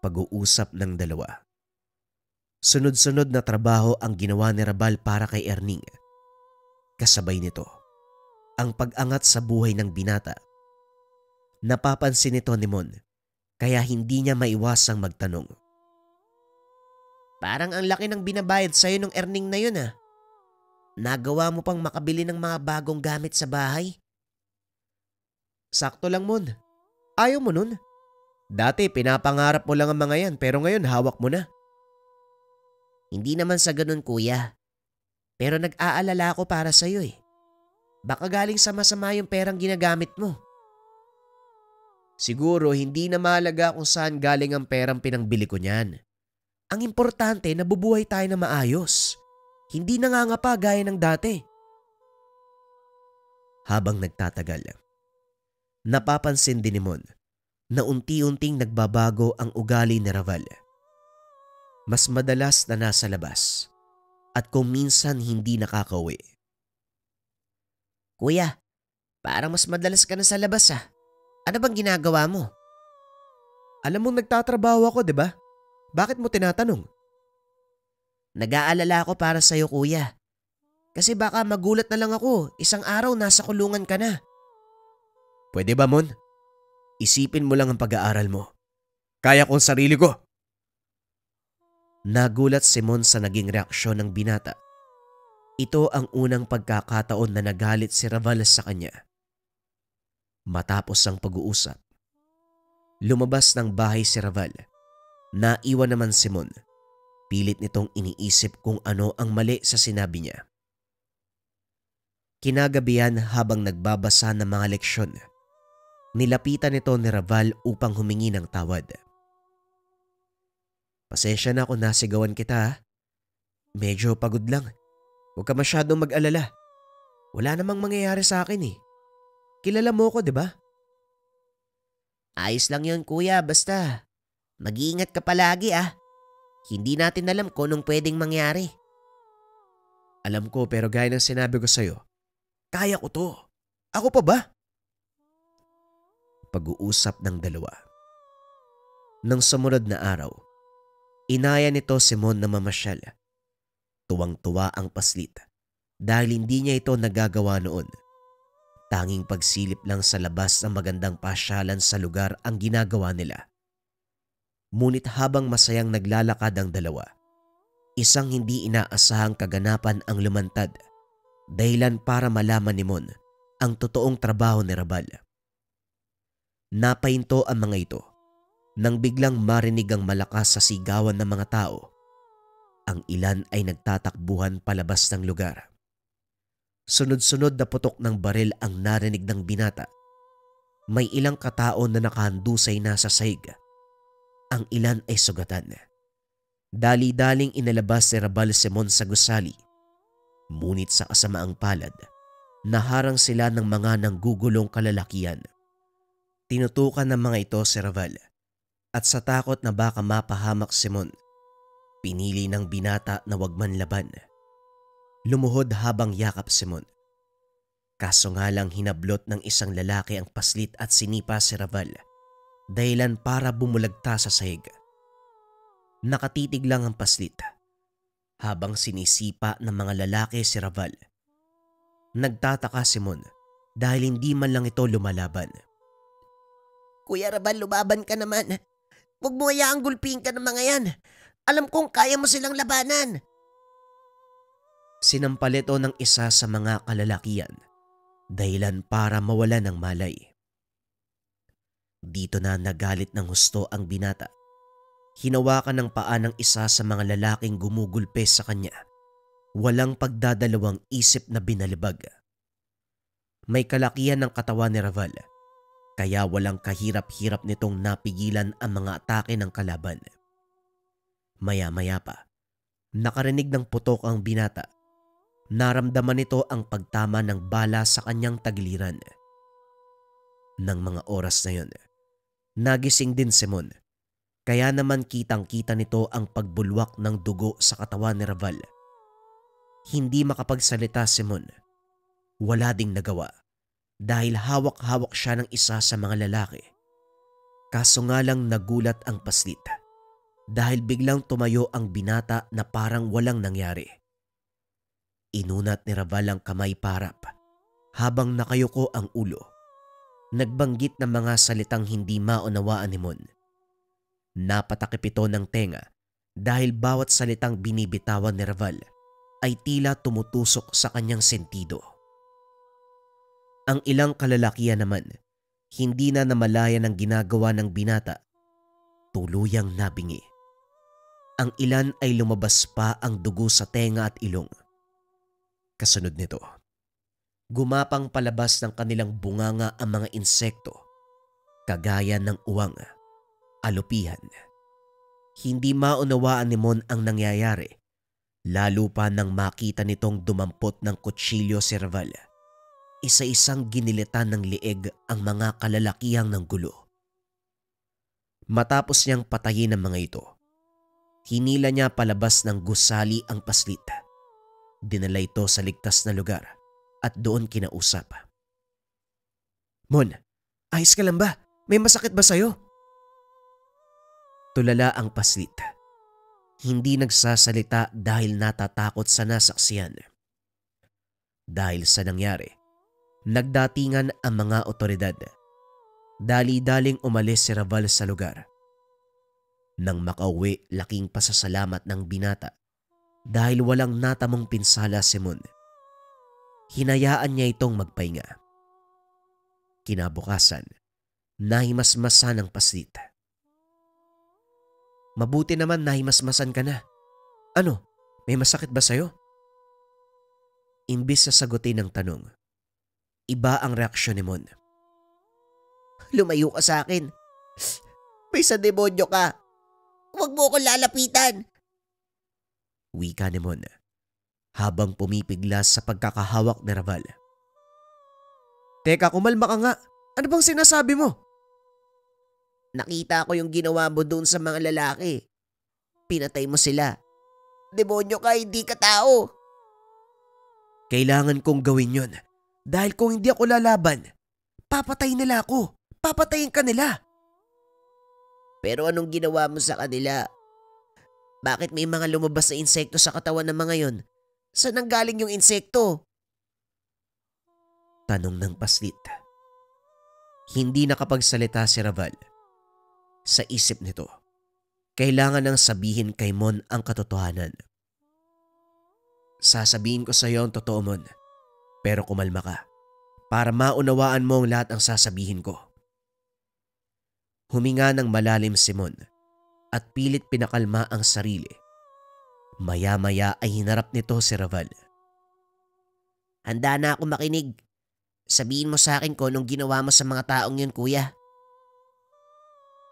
Pag-uusap ng dalawa. Sunod-sunod na trabaho ang ginawa ni Rabal para kay Erning. Kasabay nito, ang pag-angat sa buhay ng binata. Napapansin nito ni Mon, kaya hindi niya maiwasang magtanong. Parang ang laki ng binabayad sa'yo ng Erning na yun ah. Nagawa mo pang makabili ng mga bagong gamit sa bahay? Sakto lang Mon. Ayaw mo nun. Dati pinapangarap mo lang ang mga yan pero ngayon hawak mo na. Hindi naman sa ganun kuya. Pero nag-aalala ako para sa'yo eh. Baka galing sa masama yung perang ginagamit mo. Siguro hindi na mahalaga kung saan galing ang perang pinangbili ko niyan. Ang importante nabubuhay tayo na maayos. Hindi nangangapa gaya ng dati. Habang nagtatagal, napapansin din ni Mon na unti-unting nagbabago ang ugali ni Raval. Mas madalas na nasa labas at kung minsan hindi nakakauwi. Kuya, parang mas madalas ka na sa labas ah. Ano bang ginagawa mo? Alam mo nagtatrabaho ako, 'di ba? Bakit mo tinatanong? Nag-aalala ako para sa'yo kuya. Kasi baka magulat na lang ako, isang araw nasa kulungan ka na. Pwede ba Mon? Isipin mo lang ang pag-aaral mo. Kaya ko ang sarili ko. Nagulat si Mon sa naging reaksyon ng binata. Ito ang unang pagkakataon na nagalit si Raval sa kanya. Matapos ang pag-uusap, lumabas ng bahay si Raval. Naiwan naman si Mon. Pilit nitong iniisip kung ano ang mali sa sinabi niya. Kinagabihan habang nagbabasa ng mga leksyon, nilapitan nito ni Raval upang humingi ng tawad. Pasensya na kung nasigawan kita ha. Medyo pagod lang. Huwag ka masyadong mag-alala. Wala namang mangyayari sa akin eh. Kilala mo ko, di ba? Ayos lang yun kuya, basta mag-iingat ka palagi ah. Hindi natin alam kung anong pwedeng mangyari. Alam ko pero gaya ng sinabi ko sa'yo, kaya ko to. Ako pa ba? Pag-uusap ng dalawa. Nang sumunod na araw, inaya nito si Mon na mamasyal. Tuwang-tuwa ang paslit dahil hindi niya ito nagagawa noon. Tanging pagsilip lang sa labas ng magandang pasyalan sa lugar ang ginagawa nila. Ngunit habang masayang naglalakad ang dalawa, isang hindi inaasahang kaganapan ang lumantad, dahilan para malaman ni Mon ang totoong trabaho ni Rabal. Napahinto ang mga ito nang biglang marinig ang malakas sa sigawan ng mga tao. Ang ilan ay nagtatakbuhan palabas ng lugar. Sunod-sunod na putok ng baril ang narinig ng binata. May ilang katao na nakahandusay na sa sahig. Ang ilan ay sugatan. Dali-daling inalabas ni Rabal Simon sa gusali. Ngunit sa kasamaang palad, naharang sila ng mga nanggugulong kalalakian. Tinutukan ng mga ito si Rabal at sa takot na baka mapahamak si Mon, pinili ng binata na wag man laban. Lumuhod habang yakap si Mon. Kaso nga lang hinablot ng isang lalaki ang paslit at sinipa si Rabal, dahilan para bumulagta sa sahig. Nakatitig lang ang paslit habang sinisipa ng mga lalaki si Rabal. Nagtataka si Mon dahil hindi man lang ito lumalaban. Kuya Rabal, lumaban ka naman. Huwag mo hayaang gulpihin ka ng mga yan. Alam kong kaya mo silang labanan. Sinampal ito ng isa sa mga kalalakian, dahilan para mawala ng malay. Dito na nagalit ng husto ang binata. Hinawakan ng paa ng isa sa mga lalaking gumugulpe sa kanya. Walang pagdadalawang isip na binalibag. May kalakihan ng katawan ni Rabal, kaya walang kahirap-hirap nitong napigilan ang mga atake ng kalaban. Maya-maya pa, nakarinig ng putok ang binata. Naramdaman nito ang pagtama ng bala sa kanyang tagiliran. Nang mga oras na yon, nagising din si Mon. Kaya naman kitang-kita nito ang pagbulwak ng dugo sa katawan ni Rabal. Hindi makapagsalita si Mon. Wala ding nagawa dahil hawak-hawak siya ng isa sa mga lalaki. Kaso nga lang nagulat ang paslit dahil biglang tumayo ang binata na parang walang nangyari. Inunat ni Rabal ang kamay parap habang nakayuko ang ulo. Nagbanggit ng mga salitang hindi maunawaan ni Mon. Napatakip ito ng tenga dahil bawat salitang binibitawan ni Rabal ay tila tumutusok sa kanyang sentido. Ang ilang kalalakihan naman, hindi na namalayan ang ginagawa ng binata. Tuluyang nabingi. Ang ilan ay lumabas pa ang dugo sa tenga at ilong. Kasunod nito, gumapang palabas ng kanilang bunganga ang mga insekto, kagaya ng uwang, alupihan. Hindi maunawaan ni Mon ang nangyayari, lalo pa nang makita nitong dumampot ng kutsilyo si Rabal. Isa-isang ginilitan ng lieg ang mga kalalakihang ng gulo. Matapos niyang patayin ang mga ito, hinila niya palabas ng gusali ang paslit. Dinala ito sa ligtas na lugar at doon kinausap. Mon, ayos ka lang ba? May masakit ba sa'yo? Tulala ang paslit. Hindi nagsasalita dahil natatakot sa nasaksiyan. Dahil sa nangyari, nagdatingan ang mga otoridad. Dali-daling umalis si Rabal sa lugar. Nang makauwi, laking pasasalamat ng binata dahil walang natamong pinsala si Mon. Hinayaan niya itong magpahinga. Kinabukasan, nahimasmasan ang paslit. Mabuti naman nahimasmasan ka na. Ano, may masakit ba sa'yo? Imbis sa sagutin ng tanong, iba ang reaksyon ni Mon. Lumayo ka sa akin. May sa demonyo ka. Huwag mo akong lalapitan. Wika ni Mon habang pumipiglas sa pagkakahawak ni Rabal. Teka, kumalma ka nga. Ano bang sinasabi mo? Nakita ko yung ginawa mo doon sa mga lalaki. Pinatay mo sila. Demonyo ka, hindi ka tao. Kailangan kong gawin yon. Dahil kung hindi ako lalaban, papatayin nila ako. Papatayin ka nila. Pero anong ginawa mo sa kanila? Bakit may mga lumabas na insekto sa katawan ng mga yon? Saan nanggaling yung insekto? Tanong ng paslit. Hindi nakapagsalita si Raval. Sa isip nito, kailangan nang sabihin kay Mon ang katotohanan. Sasabihin ko sa iyo ang totoo, Mon. Pero kumalma ka para maunawaan mo ang lahat ang sasabihin ko. Huminga ng malalim si Mon at pilit pinakalma ang sarili. Maya-maya ay hinarap nito si Raval. Handa na ako makinig. Sabihin mo sa akin kung anong ginawa mo sa mga taong yun, kuya.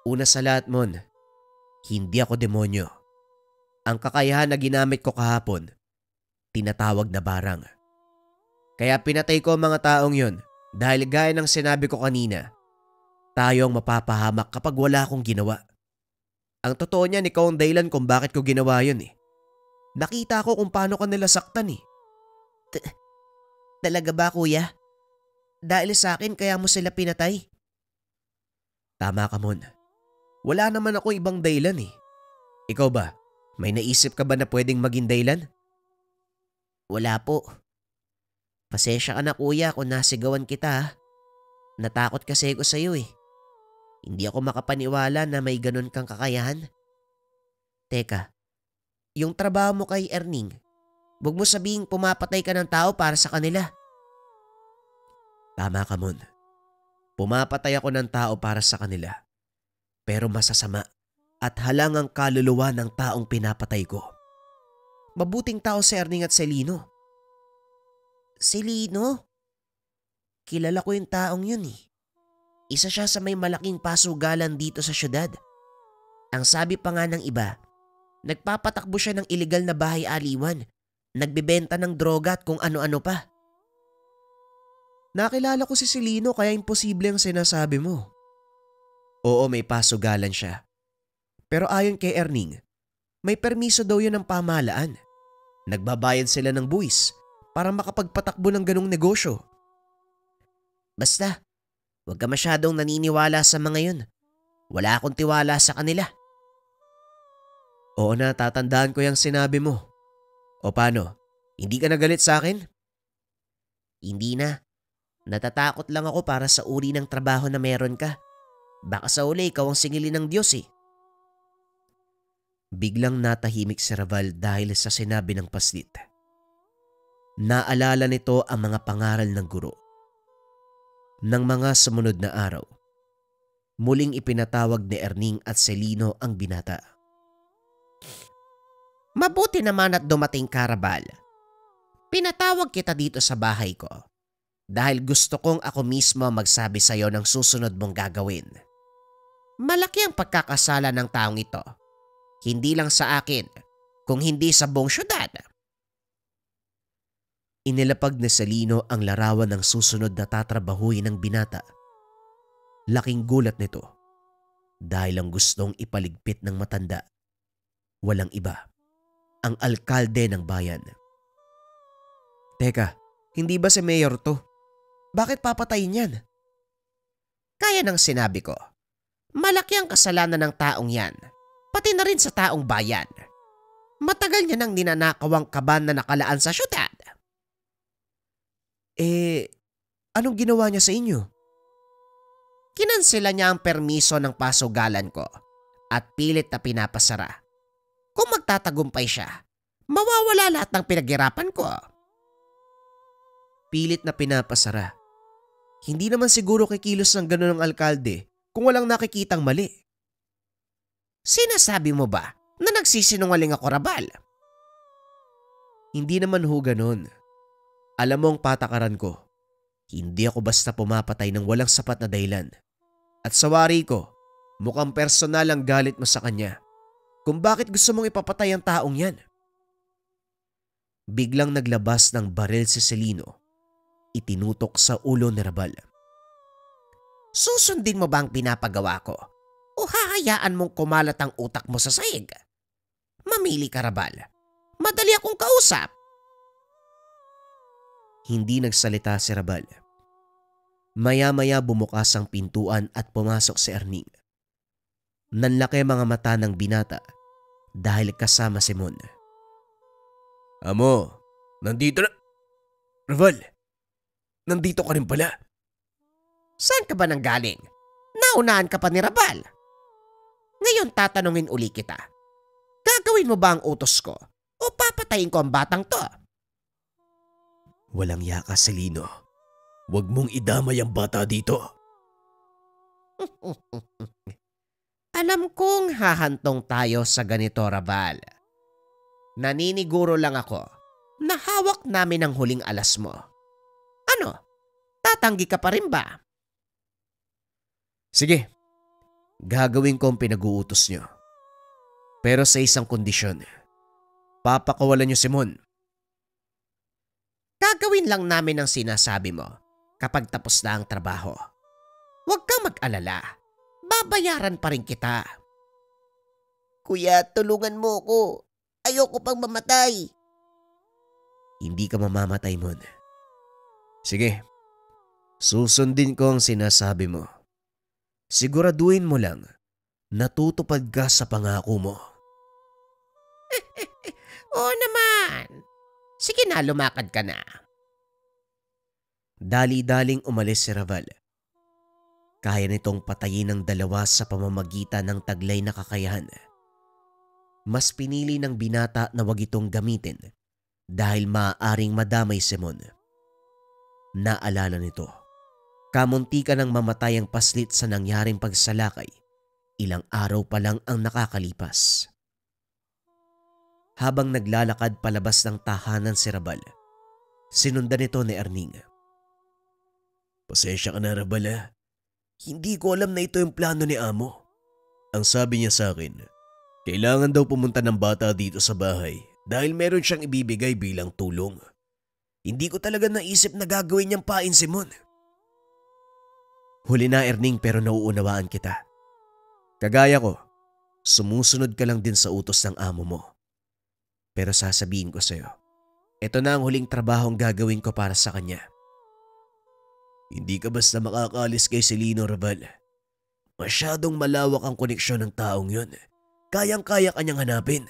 Una sa lahat, Mon, hindi ako demonyo. Ang kakayahan na ginamit ko kahapon, tinatawag na barang. Kaya pinatay ko ang mga taong yon dahil gaya ng sinabi ko kanina, tayo ang mapapahamak kapag wala akong ginawa. Ang totoo niyan, ikaw ang dahilan kung bakit ko ginawa yun eh. Nakita ko kung paano ka nila saktan eh. Talaga ba, kuya? Dahil sa akin kaya mo sila pinatay? Tama ka, Mon. Wala naman ako ibang dahilan eh. Ikaw ba? May naisip ka ba na pwedeng maging dahilan? Wala po. Pasensya ka na, kuya, kung nasigawan kita. Natakot kasi ako sa iyo eh. Hindi ako makapaniwala na may ganun kang kakayahan. Teka, yung trabaho mo kay Erning, huwag mo sabihing pumapatay ka ng tao para sa kanila. Tama ka, Mon. Pumapatay ako ng tao para sa kanila. Pero masasama at halangang kaluluwa ng taong pinapatay ko. Mabuting tao si Erning at Celino. Celino? Kilala ko yung taong yun eh. Isa siya sa may malaking pasugalan dito sa syudad. Ang sabi pa nga ng iba, nagpapatakbo siya ng iligal na bahay aliwan. Nagbebenta ng droga at kung ano-ano pa. Nakilala ko si Celino kaya imposible ang sinasabi mo. Oo, may pasugalan siya. Pero ayon kay Erning, may permiso daw yun ng pamahalaan. Nagbabayad sila ng buwis para makapagpatakbo ng ganong negosyo. Basta, huwag ka masyadong naniniwala sa mga yun. Wala akong tiwala sa kanila. Oo na, tatandaan ko yung sinabi mo. O paano? Hindi ka nagalit sa akin? Hindi na. Natatakot lang ako para sa uri ng trabaho na meron ka. Baka sa uli ikaw ang singilin ng Diyos eh. Biglang natahimik si Raval dahil sa sinabi ng paslit. Naalala nito ang mga pangaral ng guro. Nang mga sumunod na araw, muling ipinatawag ni Erning at Celino ang binata. Mabuti naman at dumating ka, Raval. Pinatawag kita dito sa bahay ko dahil gusto kong ako mismo magsabi sa iyo ng susunod mong gagawin. Malaki ang pagkakasala ng taong ito. Hindi lang sa akin, kung hindi sa buong syudad. Inilapag ni Celino ang larawan ng susunod na tatrabahuin ng binata. Laking gulat nito dahil ang gustong ipaligpit ng matanda. Walang iba, ang alkalde ng bayan. Teka, hindi ba si Mayor to? Bakit papatayin yan? Kaya nang sinabi ko, malaki ang kasalanan ng taong yan, pati na rin sa taong bayan. Matagal niya nang ninanakaw ang kaban na nakalaan sa syudad. Anong ginawa niya sa inyo? Kinansela niya ang permiso ng pasugalan ko at pilit na pinapasara. Kung magtatagumpay siya, mawawala lahat ng pinaghirapan ko. Pilit na pinapasara. Hindi naman siguro kikilos ng gano'n ng alkalde kung walang nakikitang mali. Sinasabi mo ba na nagsisinungaling ako, Raval? Hindi naman ho gano'n. Alam mo ang patakaran ko. Hindi ako basta pumapatay ng walang sapat na dahilan. At sa wari ko, mukhang personal ang galit mo sa kanya. Kung bakit gusto mong ipapatay ang taong yan. Biglang naglabas ng baril si Celino Itinutok sa ulo ni Rabal. Susundin mo ba ang pinapagawa ko? O hahayaan mong kumalat ang utak mo sa sahig? Mamili ka, Rabal. Madali akong kausap. Hindi nagsalita si Rabal. Maya-maya bumukas ang pintuan at pumasok si Erning. Nanlaki mga mata ng binata dahil kasama si Mon. Amo, nandito na. Rabal, nandito ka rin pala. Saan ka ba nanggaling? Naunahan ka pa ni Rabal. Ngayon tatanungin uli kita. Gagawin mo ba ang utos ko o papatayin ko ang batang to? Walang yaka, Celino. Huwag mong idamay ang bata dito. Alam kong hahantong tayo sa ganito, Rabal. Naniniguro lang ako na hawak namin ang huling alas mo. Ano? Tatanggi ka pa rin ba? Sige, gagawin ko ang pinag-uutos niyo. Pero sa isang kondisyon. Papakawalan niyo si Mon. Gagawin lang namin ang sinasabi mo kapag tapos na ang trabaho. Huwag kang mag-alala. Babayaran pa rin kita. Kuya, tulungan mo ko. Ayoko pang mamatay. Hindi ka mamamatay, Mon. Sige, susundin ko ang sinasabi mo. Siguraduhin mo lang natutupad ka sa pangako mo. Oo naman. Sige na, lumakad ka na. Dali-daling umalis si Raval. Kaya nitong patayin ng dalawa sa pamamagitan ng taglay na kakayahan. Mas pinili ng binata na wag itong gamitin dahil maaaring madamay si Mon. Naalala nito, kamunti ka nang mamatay ang paslit sa nangyaring pagsalakay. Ilang araw pa lang ang nakakalipas. Habang naglalakad palabas ng tahanan si Rabal, sinundan nito ni Erning. Pasensya ka na, Rabal, ha? Hindi ko alam na ito yung plano ni Amo. Ang sabi niya sa akin, kailangan daw pumunta ng bata dito sa bahay dahil meron siyang ibibigay bilang tulong. Hindi ko talaga naisip na gagawin niyang pain si Mon. Huli na, Erning, pero nauunawaan kita. Kagaya ko, sumusunod ka lang din sa utos ng amo mo. Pero sasabihin ko sa'yo, ito na ang huling trabahong gagawin ko para sa kanya. Hindi ka basta makakaalis kay Celino, Rabal. Masyadong malawak ang koneksyon ng taong yun. Kayang-kaya kanyang hanapin.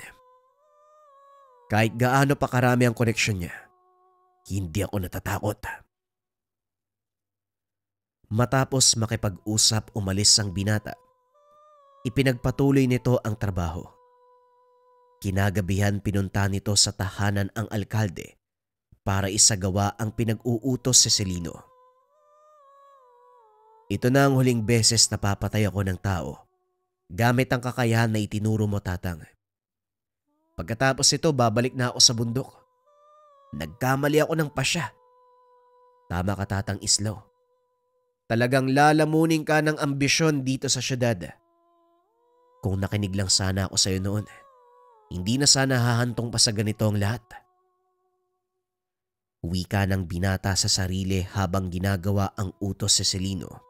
Kahit gaano pa karami ang koneksyon niya, hindi ako natatakot. Matapos makipag-usap, umalis ang binata. Ipinagpatuloy nito ang trabaho. Kinagabihan pinunta nito sa tahanan ang alkalde para isagawa ang pinag-uutos si Celino. Ito na ang huling beses na papatay ako ng tao gamit ang kakayahan na itinuro mo, Tatang. Pagkatapos ito, babalik na ako sa bundok. Nagkamali ako ng pasya. Tama ka, Tatang Islaw. Talagang lalamunin ka ng ambisyon dito sa syudad. Kung nakinig lang sana ako sa'yo noon, hindi na sana hahantong pa sa ganito ang lahat. Wika ng binata sa sarili habang ginagawa ang utos si Celino.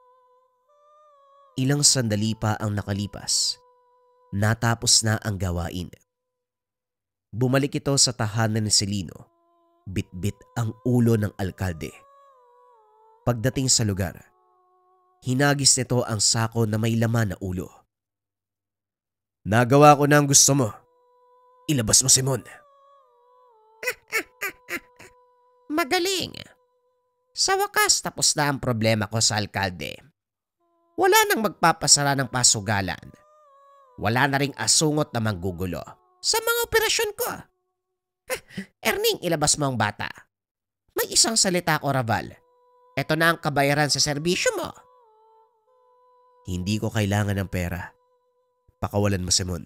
Ilang sandali pa ang nakalipas. Natapos na ang gawain. Bumalik ito sa tahanan ni Celino. Bit-bit ang ulo ng alkalde. Pagdating sa lugar, hinagis nito ang sako na may laman na ulo. Nagawa ko na ang gusto mo. Ilabas mo si Mon. Magaling. Sa wakas tapos na ang problema ko sa alkalde. Wala nang magpapasara ng pasugalan. Wala na ring asungot na manggugulo sa mga operasyon ko. Erning, ilabas mo ang bata. May isang salita ko, Raval. Ito na ang kabayaran sa serbisyo mo. Hindi ko kailangan ng pera. Pakawalan mo si Mon.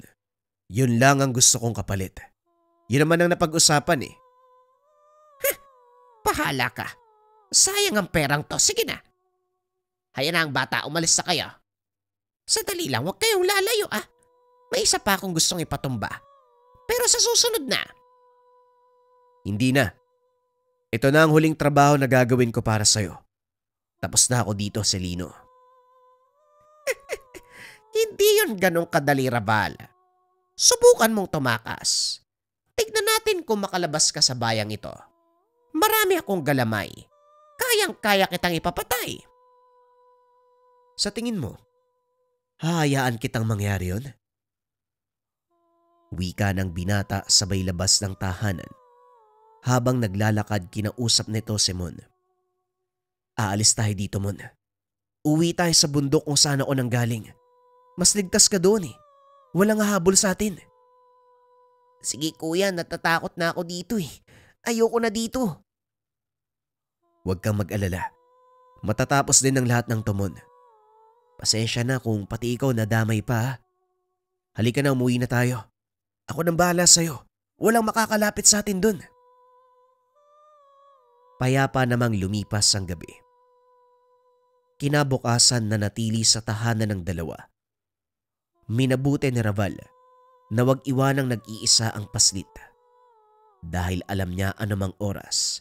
Yun lang ang gusto kong kapalit. Yun naman ang napag-usapan eh. Pahala ka. Sayang ang perang to. Sige na. Hayaan na ang bata, umalis na kayo. Sadali lang, huwag kayong lalayo ah. May isa pa akong gustong ipatumba. Pero sa susunod na. Hindi na. Ito na ang huling trabaho na gagawin ko para sa'yo. Tapos na ako dito, Celino. Hindi yun ganong kadali, Rabal. Subukan mong tumakas. Tignan natin kung makalabas ka sa bayang ito. Marami akong galamay. Kayang-kaya kitang ipapatay. Sa tingin mo, hahayaan kitang mangyari yun? Wika ng binata sabay labas ng tahanan. Habang naglalakad, kinausap nito si Mon. Aalis tayo dito, Mon. Uwi tayo sa bundok kung saan ako nanggaling. Mas ligtas ka doon eh. Walang hahabol sa atin. Sige kuya, natatakot na ako dito eh. Ayoko na dito. Huwag kang mag-alala. Matatapos din ang lahat ng tumon. Pasensya na kung pati ikaw nadamay pa. Halika na, umuwi na tayo. Ako nang bahala sa'yo. Walang makakalapit sa atin dun. Payapa namang lumipas ang gabi. Kinabukasan na natili sa tahanan ng dalawa. Minabuti ni Raval na wag iwanang nag-iisa ang paslit. Dahil alam niya anumang oras,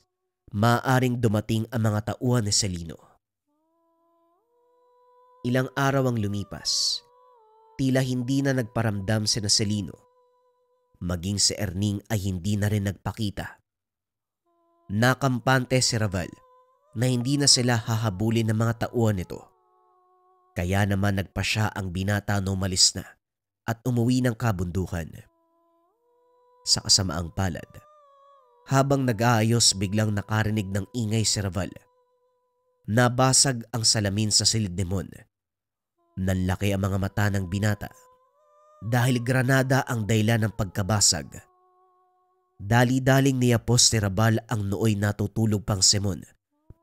maaaring dumating ang mga tauhan ni Celino. Ilang araw ang lumipas. Tila hindi na nagparamdam si Celino. Maging si Erning ay hindi na rin nagpakita. Nakampante si Raval na hindi na sila hahabulin ng mga tauhan nito. Kaya naman nagpasya ang binata na umalis na at umuwi ng kabundukan. Sa kasamaang palad, habang nag-aayos biglang nakarinig ng ingay si Raval. Nabasag ang salamin sa silid ni Mon. Nanlaki ang mga mata ng binata dahil granada ang dahilan ng pagkabasag. Dali-daling niyapos ni Raval ang nooy natutulog pang si Mon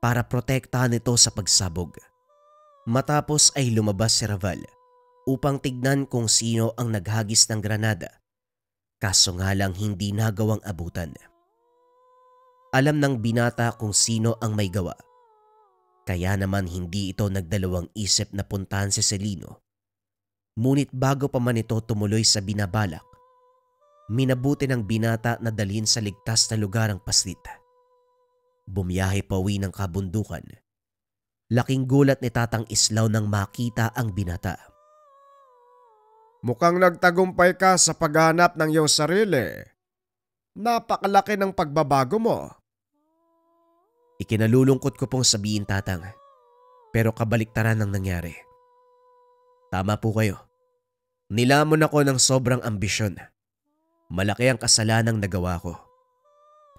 para protektahan ito sa pagsabog. Matapos ay lumabas si Raval upang tignan kung sino ang naghagis ng granada, kaso nga lang hindi nagawang abutan. Alam ng binata kung sino ang may gawa, kaya naman hindi ito nagdalawang isip na puntahan si Celino. Ngunit bago pa man ito tumuloy sa binabalak, minabuti ng binata na dalhin sa ligtas na lugar ang paslit. Bumiyahe pa uwi ng kabundukan. Laking gulat ni Tatang Islaw nang makita ang binata. Mukhang nagtagumpay ka sa paghanap ng iyong sarili. Napakalaki ng pagbabago mo. Ikinalulungkot ko pong sabihin, Tatang, pero kabaliktaran ang nangyari. Tama po kayo. Nilamon ako ng sobrang ambisyon. Malaki ang kasalanang nagawa ko.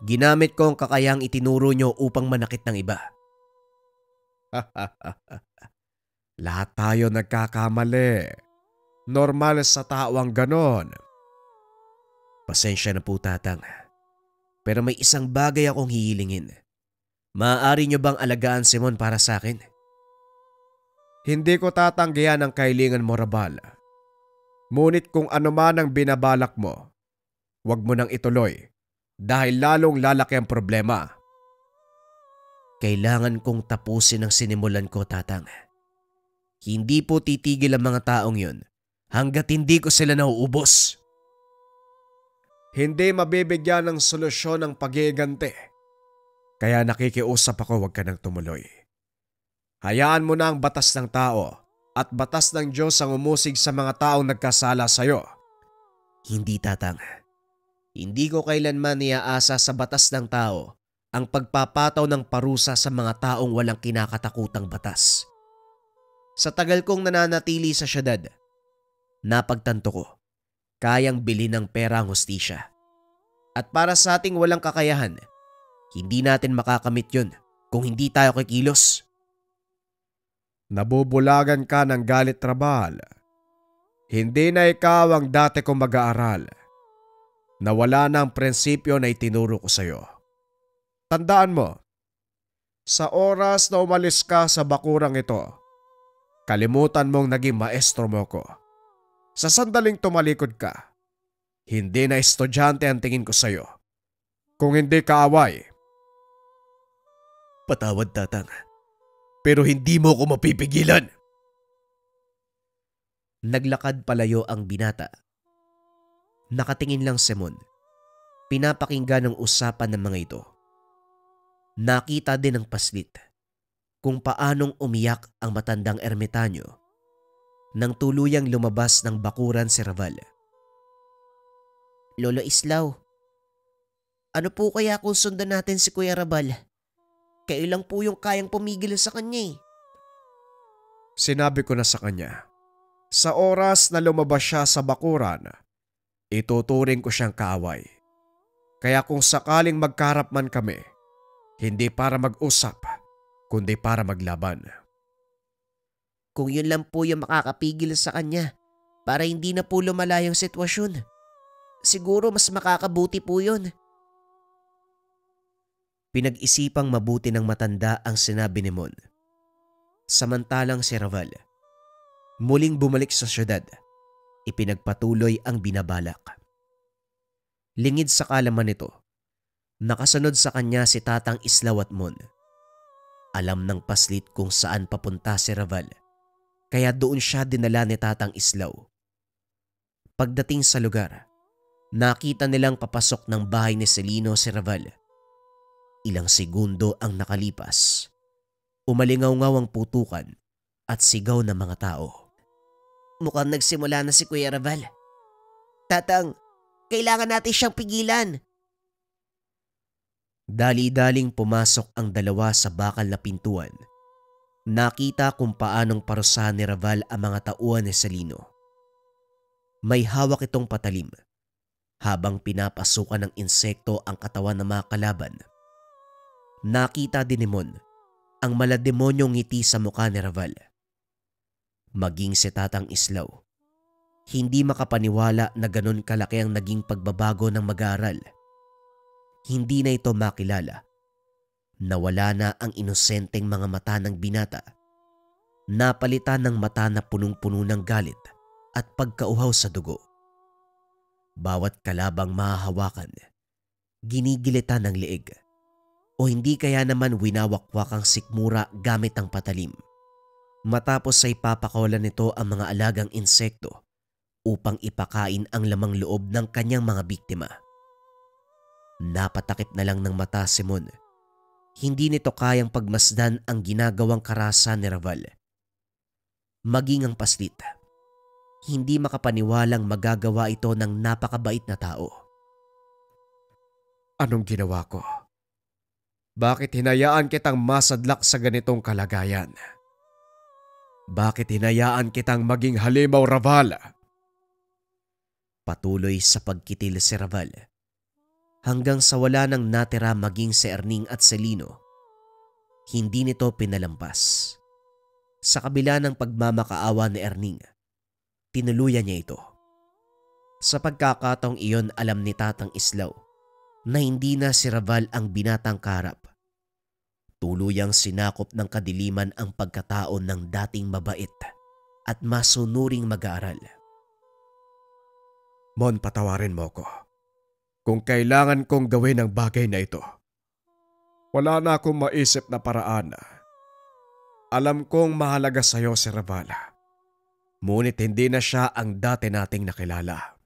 Ginamit ko ang kakayang itinuro nyo upang manakit ng iba. Lahat tayo nagkakamali. Normal sa tao ang ganon. Pasensya na po, Tatang. Pero may isang bagay akong hihilingin. Maaari nyo bang alagaan si Mon para sa akin? Hindi ko tatanggihan ang kailingan mo, Rabal. Ngunit kung ano man ang binabalak mo, huwag mo nang ituloy dahil lalong lalaki ang problema. Kailangan kong tapusin ang sinimulan ko, Tatang. Hindi po titigil ang mga taong yun hanggat hindi ko sila nauubos. Hindi mabibigyan ng solusyon ang pag-iiganti. Kaya nakikiusap ako, huwag ka nang tumuloy. Hayaan mo na ang batas ng tao at batas ng Diyos ang umusig sa mga taong nagkasala sa iyo. Hindi, Tatang. Hindi ko kailanman iaasa sa batas ng tao ang pagpapataw ng parusa sa mga taong walang kinakatakutang batas. Sa tagal kong nananatili sa syudad, napagtanto ko, kayang bilhin ng pera ang hustisya. At para sa ating walang kakayahan, hindi natin makakamit yun kung hindi tayo kikilos. Nabubulagan ka ng galit, Rabal. Hindi na ikaw ang dati kong mag-aaral. Nawala na ang prinsipyo na itinuro ko sa iyo. Tandaan mo, sa oras na umalis ka sa bakurang ito, kalimutan mong naging maestro mo ko. Sa sandaling tumalikod ka, hindi na estudyante ang tingin ko sa iyo. Kung hindi kaaway. Patawad, Tatang, pero hindi mo ko mapipigilan. Naglakad palayo ang binata. Nakatingin lang si Mon. Pinapakinggan ang usapan ng mga ito. Nakita din ng paslit kung paanong umiyak ang matandang ermitanyo nang tuluyang lumabas ng bakuran si Raval. Lolo Islaw, ano po kaya kung sundan natin si Kuya Rabal? Kayo lang po yung kayang pumigil sa kanya eh. Sinabi ko na sa kanya, sa oras na lumabas siya sa bakuran, ituturing ko siyang kaaway. Kaya kung sakaling magkarap man kami, hindi para mag-usap, kundi para maglaban. Kung yun lang po yung makakapigil sa kanya para hindi na po lumala yung sitwasyon, siguro mas makakabuti po yun. Pinag-isipang mabuti ng matanda ang sinabi ni Mon. Samantalang si Raval, muling bumalik sa syudad, ipinagpatuloy ang binabalak. Lingid sa kalaman nito, nakasunod sa kanya si Tatang Islaw at Mon. Alam ng paslit kung saan papunta si Raval, kaya doon siya dinala ni Tatang Islaw. Pagdating sa lugar, nakita nilang papasok ng bahay ni Celino si Raval. Ilang segundo ang nakalipas. Umalingaw-ngaw ang putukan at sigaw ng mga tao. Mukhang nagsimula na si Kuya Raval. Tatang, kailangan natin siyang pigilan. Dali-daling pumasok ang dalawa sa bakal na pintuan. Nakita kung paanong parusahan ni Raval ang mga tauhan ni Celino. May hawak itong patalim habang pinapasukan ng insekto ang katawan ng mga kalaban. Nakita din ni Mon ang malademonyong ngiti sa mukha ni Raval. Maging si Tatang Islaw, hindi makapaniwala na ganun kalaki ang naging pagbabago ng mag-aaral. Hindi na ito makilala. Nawala na ang inosenteng mga mata ng binata. Napalitan ng mata na punong-puno ng galit at pagkauhaw sa dugo. Bawat kalabang mahahawakan, ginigilitan ng leeg, o hindi kaya naman winawakwak ang sikmura gamit ang patalim. Matapos ay papakawalan nito ang mga alagang insekto upang ipakain ang lamang loob ng kanyang mga biktima. Napatakip na lang ng mata si Mon. Hindi nito kayang pagmasdan ang ginagawang karahasan ni Raval. Maging ang paslit, hindi makapaniwalang magagawa ito ng napakabait na tao. Anong ginawa ko? Bakit hinayaan kitang masadlak sa ganitong kalagayan? Bakit hinayaan kitang maging halimaw, Raval? Patuloy sa pagkitil si Raval. Hanggang sa wala nang natira maging si Erning at Celino. Hindi nito pinalampas. Sa kabila ng pagmamakaawa ni Erning, tinuluyan niya ito. Sa pagkakataong iyon, alam ni Tatang Islaw na hindi na si Raval ang binatang kaharap. Tuluyang sinakop ng kadiliman ang pagkatao ng dating mabait at masunuring mag-aaral. Mon, patawarin mo ko. Kung kailangan kong gawin ang bagay na ito, wala na akong maisip na paraan. Alam kong mahalaga sa iyo si Raval. Ngunit hindi na siya ang dati nating nakilala.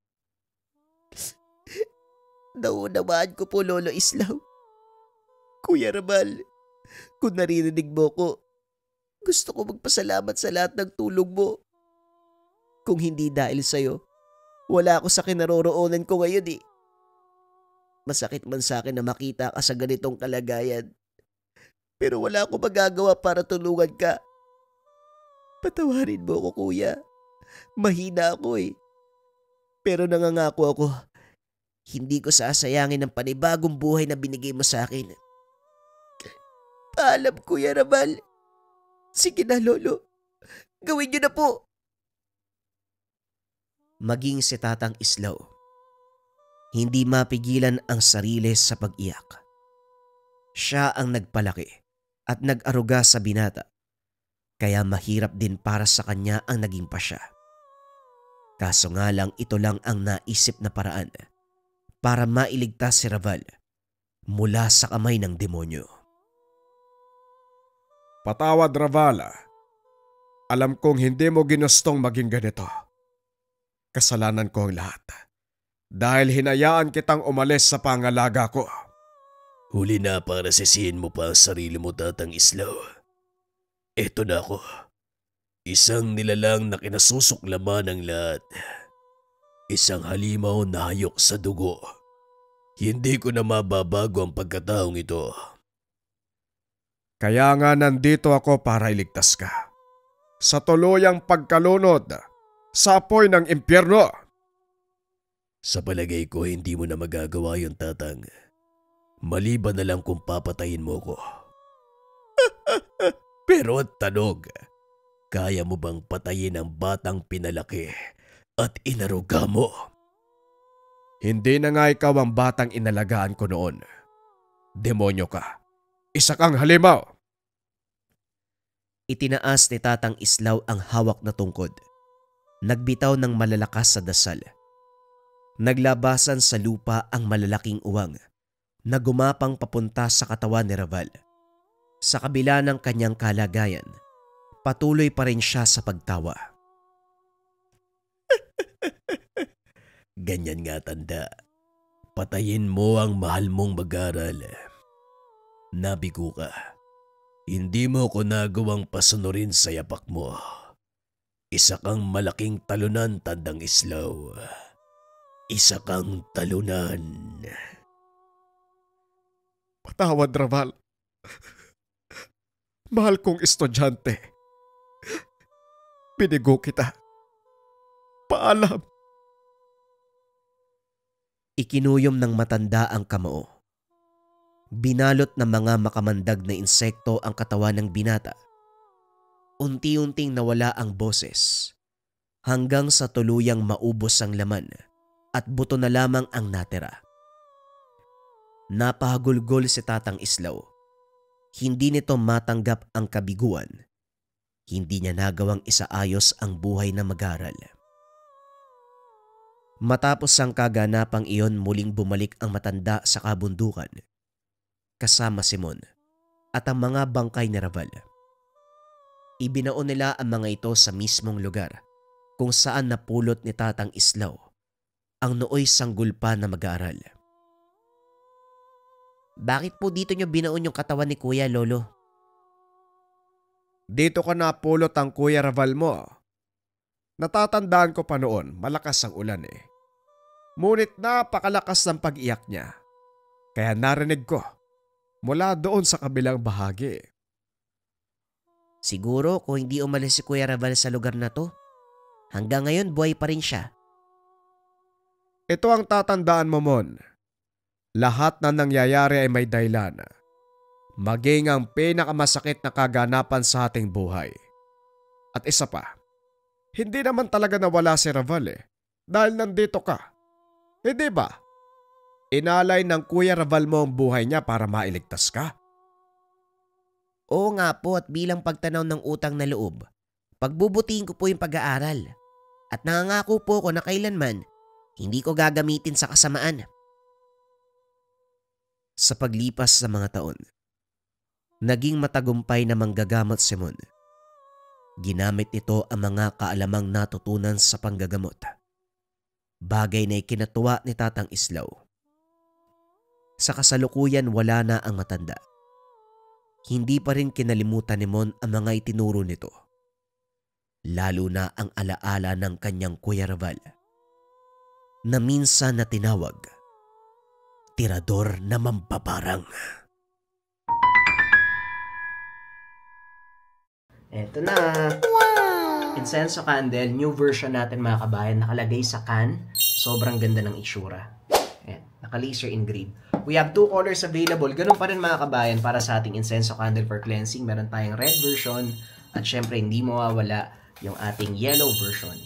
Naunawaan ko po, Lolo Islaw. Kuya Raval, kung naririnig mo ko, gusto ko magpasalamat sa lahat ng tulong mo. Kung hindi dahil sa'yo, wala ako sa kinaroroonan ko ngayon eh. Masakit man sa akin na makita ka sa ganitong kalagayan. Pero wala akong magagawa para tulungan ka. Patawarin mo ako, kuya. Mahina ako eh. Pero nangangako ako, hindi ko sasayangin ang panibagong buhay na binigay mo sa akin. Paalam, Kuya Raval. Sige na, Lolo. Gawin niyo na po. Maging si Tatang Islaw, hindi mapigilan ang sarili sa pag-iyak. Siya ang nagpalaki at nag-aruga sa binata, kaya mahirap din para sa kanya ang naging pasya. Kaso nga lang ito lang ang naisip na paraan para mailigtas si Raval mula sa kamay ng demonyo. Patawad, Raval. Alam kong hindi mo ginustong maging ganito. Kasalanan ko ang lahat. Dahil hinayaan kitang umalis sa pangalaga ko. Huli na para sisihin mo pa ang sarili mo, Tatang Islaw. Eto na ako. Isang nilalang na kinasusuklaman ng lahat. Isang halimaw na hayok sa dugo. Hindi ko na mababago ang pagkataong ito. Kaya nga nandito ako para iligtas ka. Sa tuluyang pagkalunod sa apoy ng impyerno. Sa palagay ko, hindi mo na magagawa yun, Tatang. Maliban na lang kung papatayin mo ko. Pero ang tanong, kaya mo bang patayin ang batang pinalaki at inaruga mo? Hindi na nga ikaw ang batang inalagaan ko noon. Demonyo ka. Isa kang halimaw. Itinaas ni Tatang Islaw ang hawak na tungkod. Nagbitaw ng malalakas sa dasal. Naglabasan sa lupa ang malalaking uwang na gumapang papunta sa katawan ni Raval. Sa kabila ng kanyang kalagayan, patuloy pa rin siya sa pagtawa. Ganyan nga, tanda. Patayin mo ang mahal mong mag-aral. Nabigo ka. Hindi mo ko nagawang pasunurin sa yapak mo. Isa kang malaking talunan, Tandang Islaw. Isa kang talunan. Patawad, Raval. Mahal kong estudyante. Binigo kita. Paalam. Ikinuyom ng matanda ang kamao. Binalot ng mga makamandag na insekto ang katawan ng binata. Unti-unting nawala ang boses hanggang sa tuluyang maubos ang laman at buto na lamang ang natira. Napahagulgol si Tatang Islaw. Hindi nito matanggap ang kabiguan. Hindi niya nagawang isaayos ang buhay na mag-aral. Matapos ang kaganapang iyon, muling bumalik ang matanda sa kabundukan kasama si Mon at ang mga bangkay ni Raval. Ibinaon nila ang mga ito sa mismong lugar kung saan napulot ni Tatang Islaw ang nooy sanggol pa na mag-aaral. Bakit po dito nyo binaon yung katawan ni Kuya, Lolo? Dito ka napulot ang Kuya Raval mo. Natatandaan ko pa noon, malakas ang ulan eh. Ngunit napakalakas ng pag-iyak niya. Kaya narinig ko mula doon sa kabilang bahagi. Siguro kung hindi umalis si Kuya Raval sa lugar na to, hanggang ngayon buhay pa rin siya. Ito ang tatandaan mo, Mon. Lahat na nangyayari ay may dahilan. Maging ang pinakamasakit na kaganapan sa ating buhay. At isa pa, hindi naman talaga nawala si Raval eh, dahil nandito ka. Hindi ba? Inalay ng Kuya Raval mo ang buhay niya para mailigtas ka. Oo nga po, at bilang pagtanaw ng utang na loob, pagbubutiin ko po yung pag-aaral. At nangangako po ko na kailanman hindi ko gagamitin sa kasamaan. Sa paglipas sa mga taon, naging matagumpay na manggagamot si Mon. Ginamit nito ang mga kaalamang natutunan sa panggagamot. Bagay na ikinatuwa ni Tatang Islaw. Sa kasalukuyan wala na ang matanda. Hindi pa rin kinalimutan ni Mon ang mga itinuro nito. Lalo na ang alaala ng kanyang Kuya Raval na minsan na tinawag tirador na mambabarang. Eto na. Wow! Incenso candle, new version natin mga kabayan. Nakalagay sa can. Sobrang ganda ng itsura. Ayan, naka-laser engraved. We have 2 colors available. Ganun pa rin mga kabayan para sa ating incenso candle for cleansing. Meron tayong red version. At syempre hindi mawawala yung ating yellow version.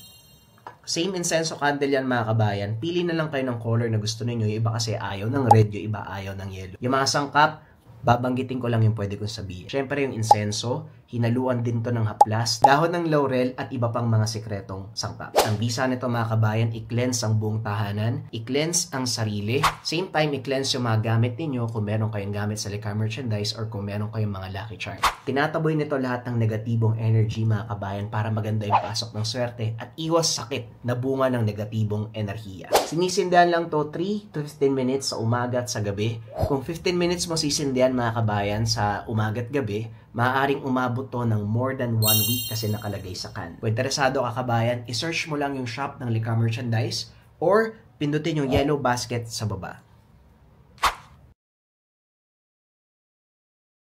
Same incenso candle yan mga kabayan. Pili na lang kayo ng color na gusto niyo. Yung iba kasi ayaw ng red, yung iba ayaw ng yellow. Yung mga sangkap, babanggitin ko lang yung pwede kong sabihin. Syempre yung insenso, hinaluan din to ng haplas, dahon ng laurel at iba pang mga sekretong sangkap. Ang bisa nito mga kabayan, i-cleanse ang buong tahanan, i-cleanse ang sarili, same time i-cleanse yung mga gamit ninyo kung meron kayong gamit sa Likha merchandise or kung meron kayong mga lucky charm. Tinataboy nito lahat ng negatibong energy mga kabayan para maganda yung pasok ng swerte at iwas sakit na bunga ng negatibong enerhiya. Sinisindihan lang to 3 to 15 minutes sa umaga at sa gabi. Kung 15 minutes mo sisindihan mga kabayan sa umaga at gabi, maaaring umabot to ng more than 1 week kasi nakalagay sa can. Kung interesado ka kabayan, isearch mo lang yung shop ng Likha Merchandise or pindutin yung yellow basket sa baba.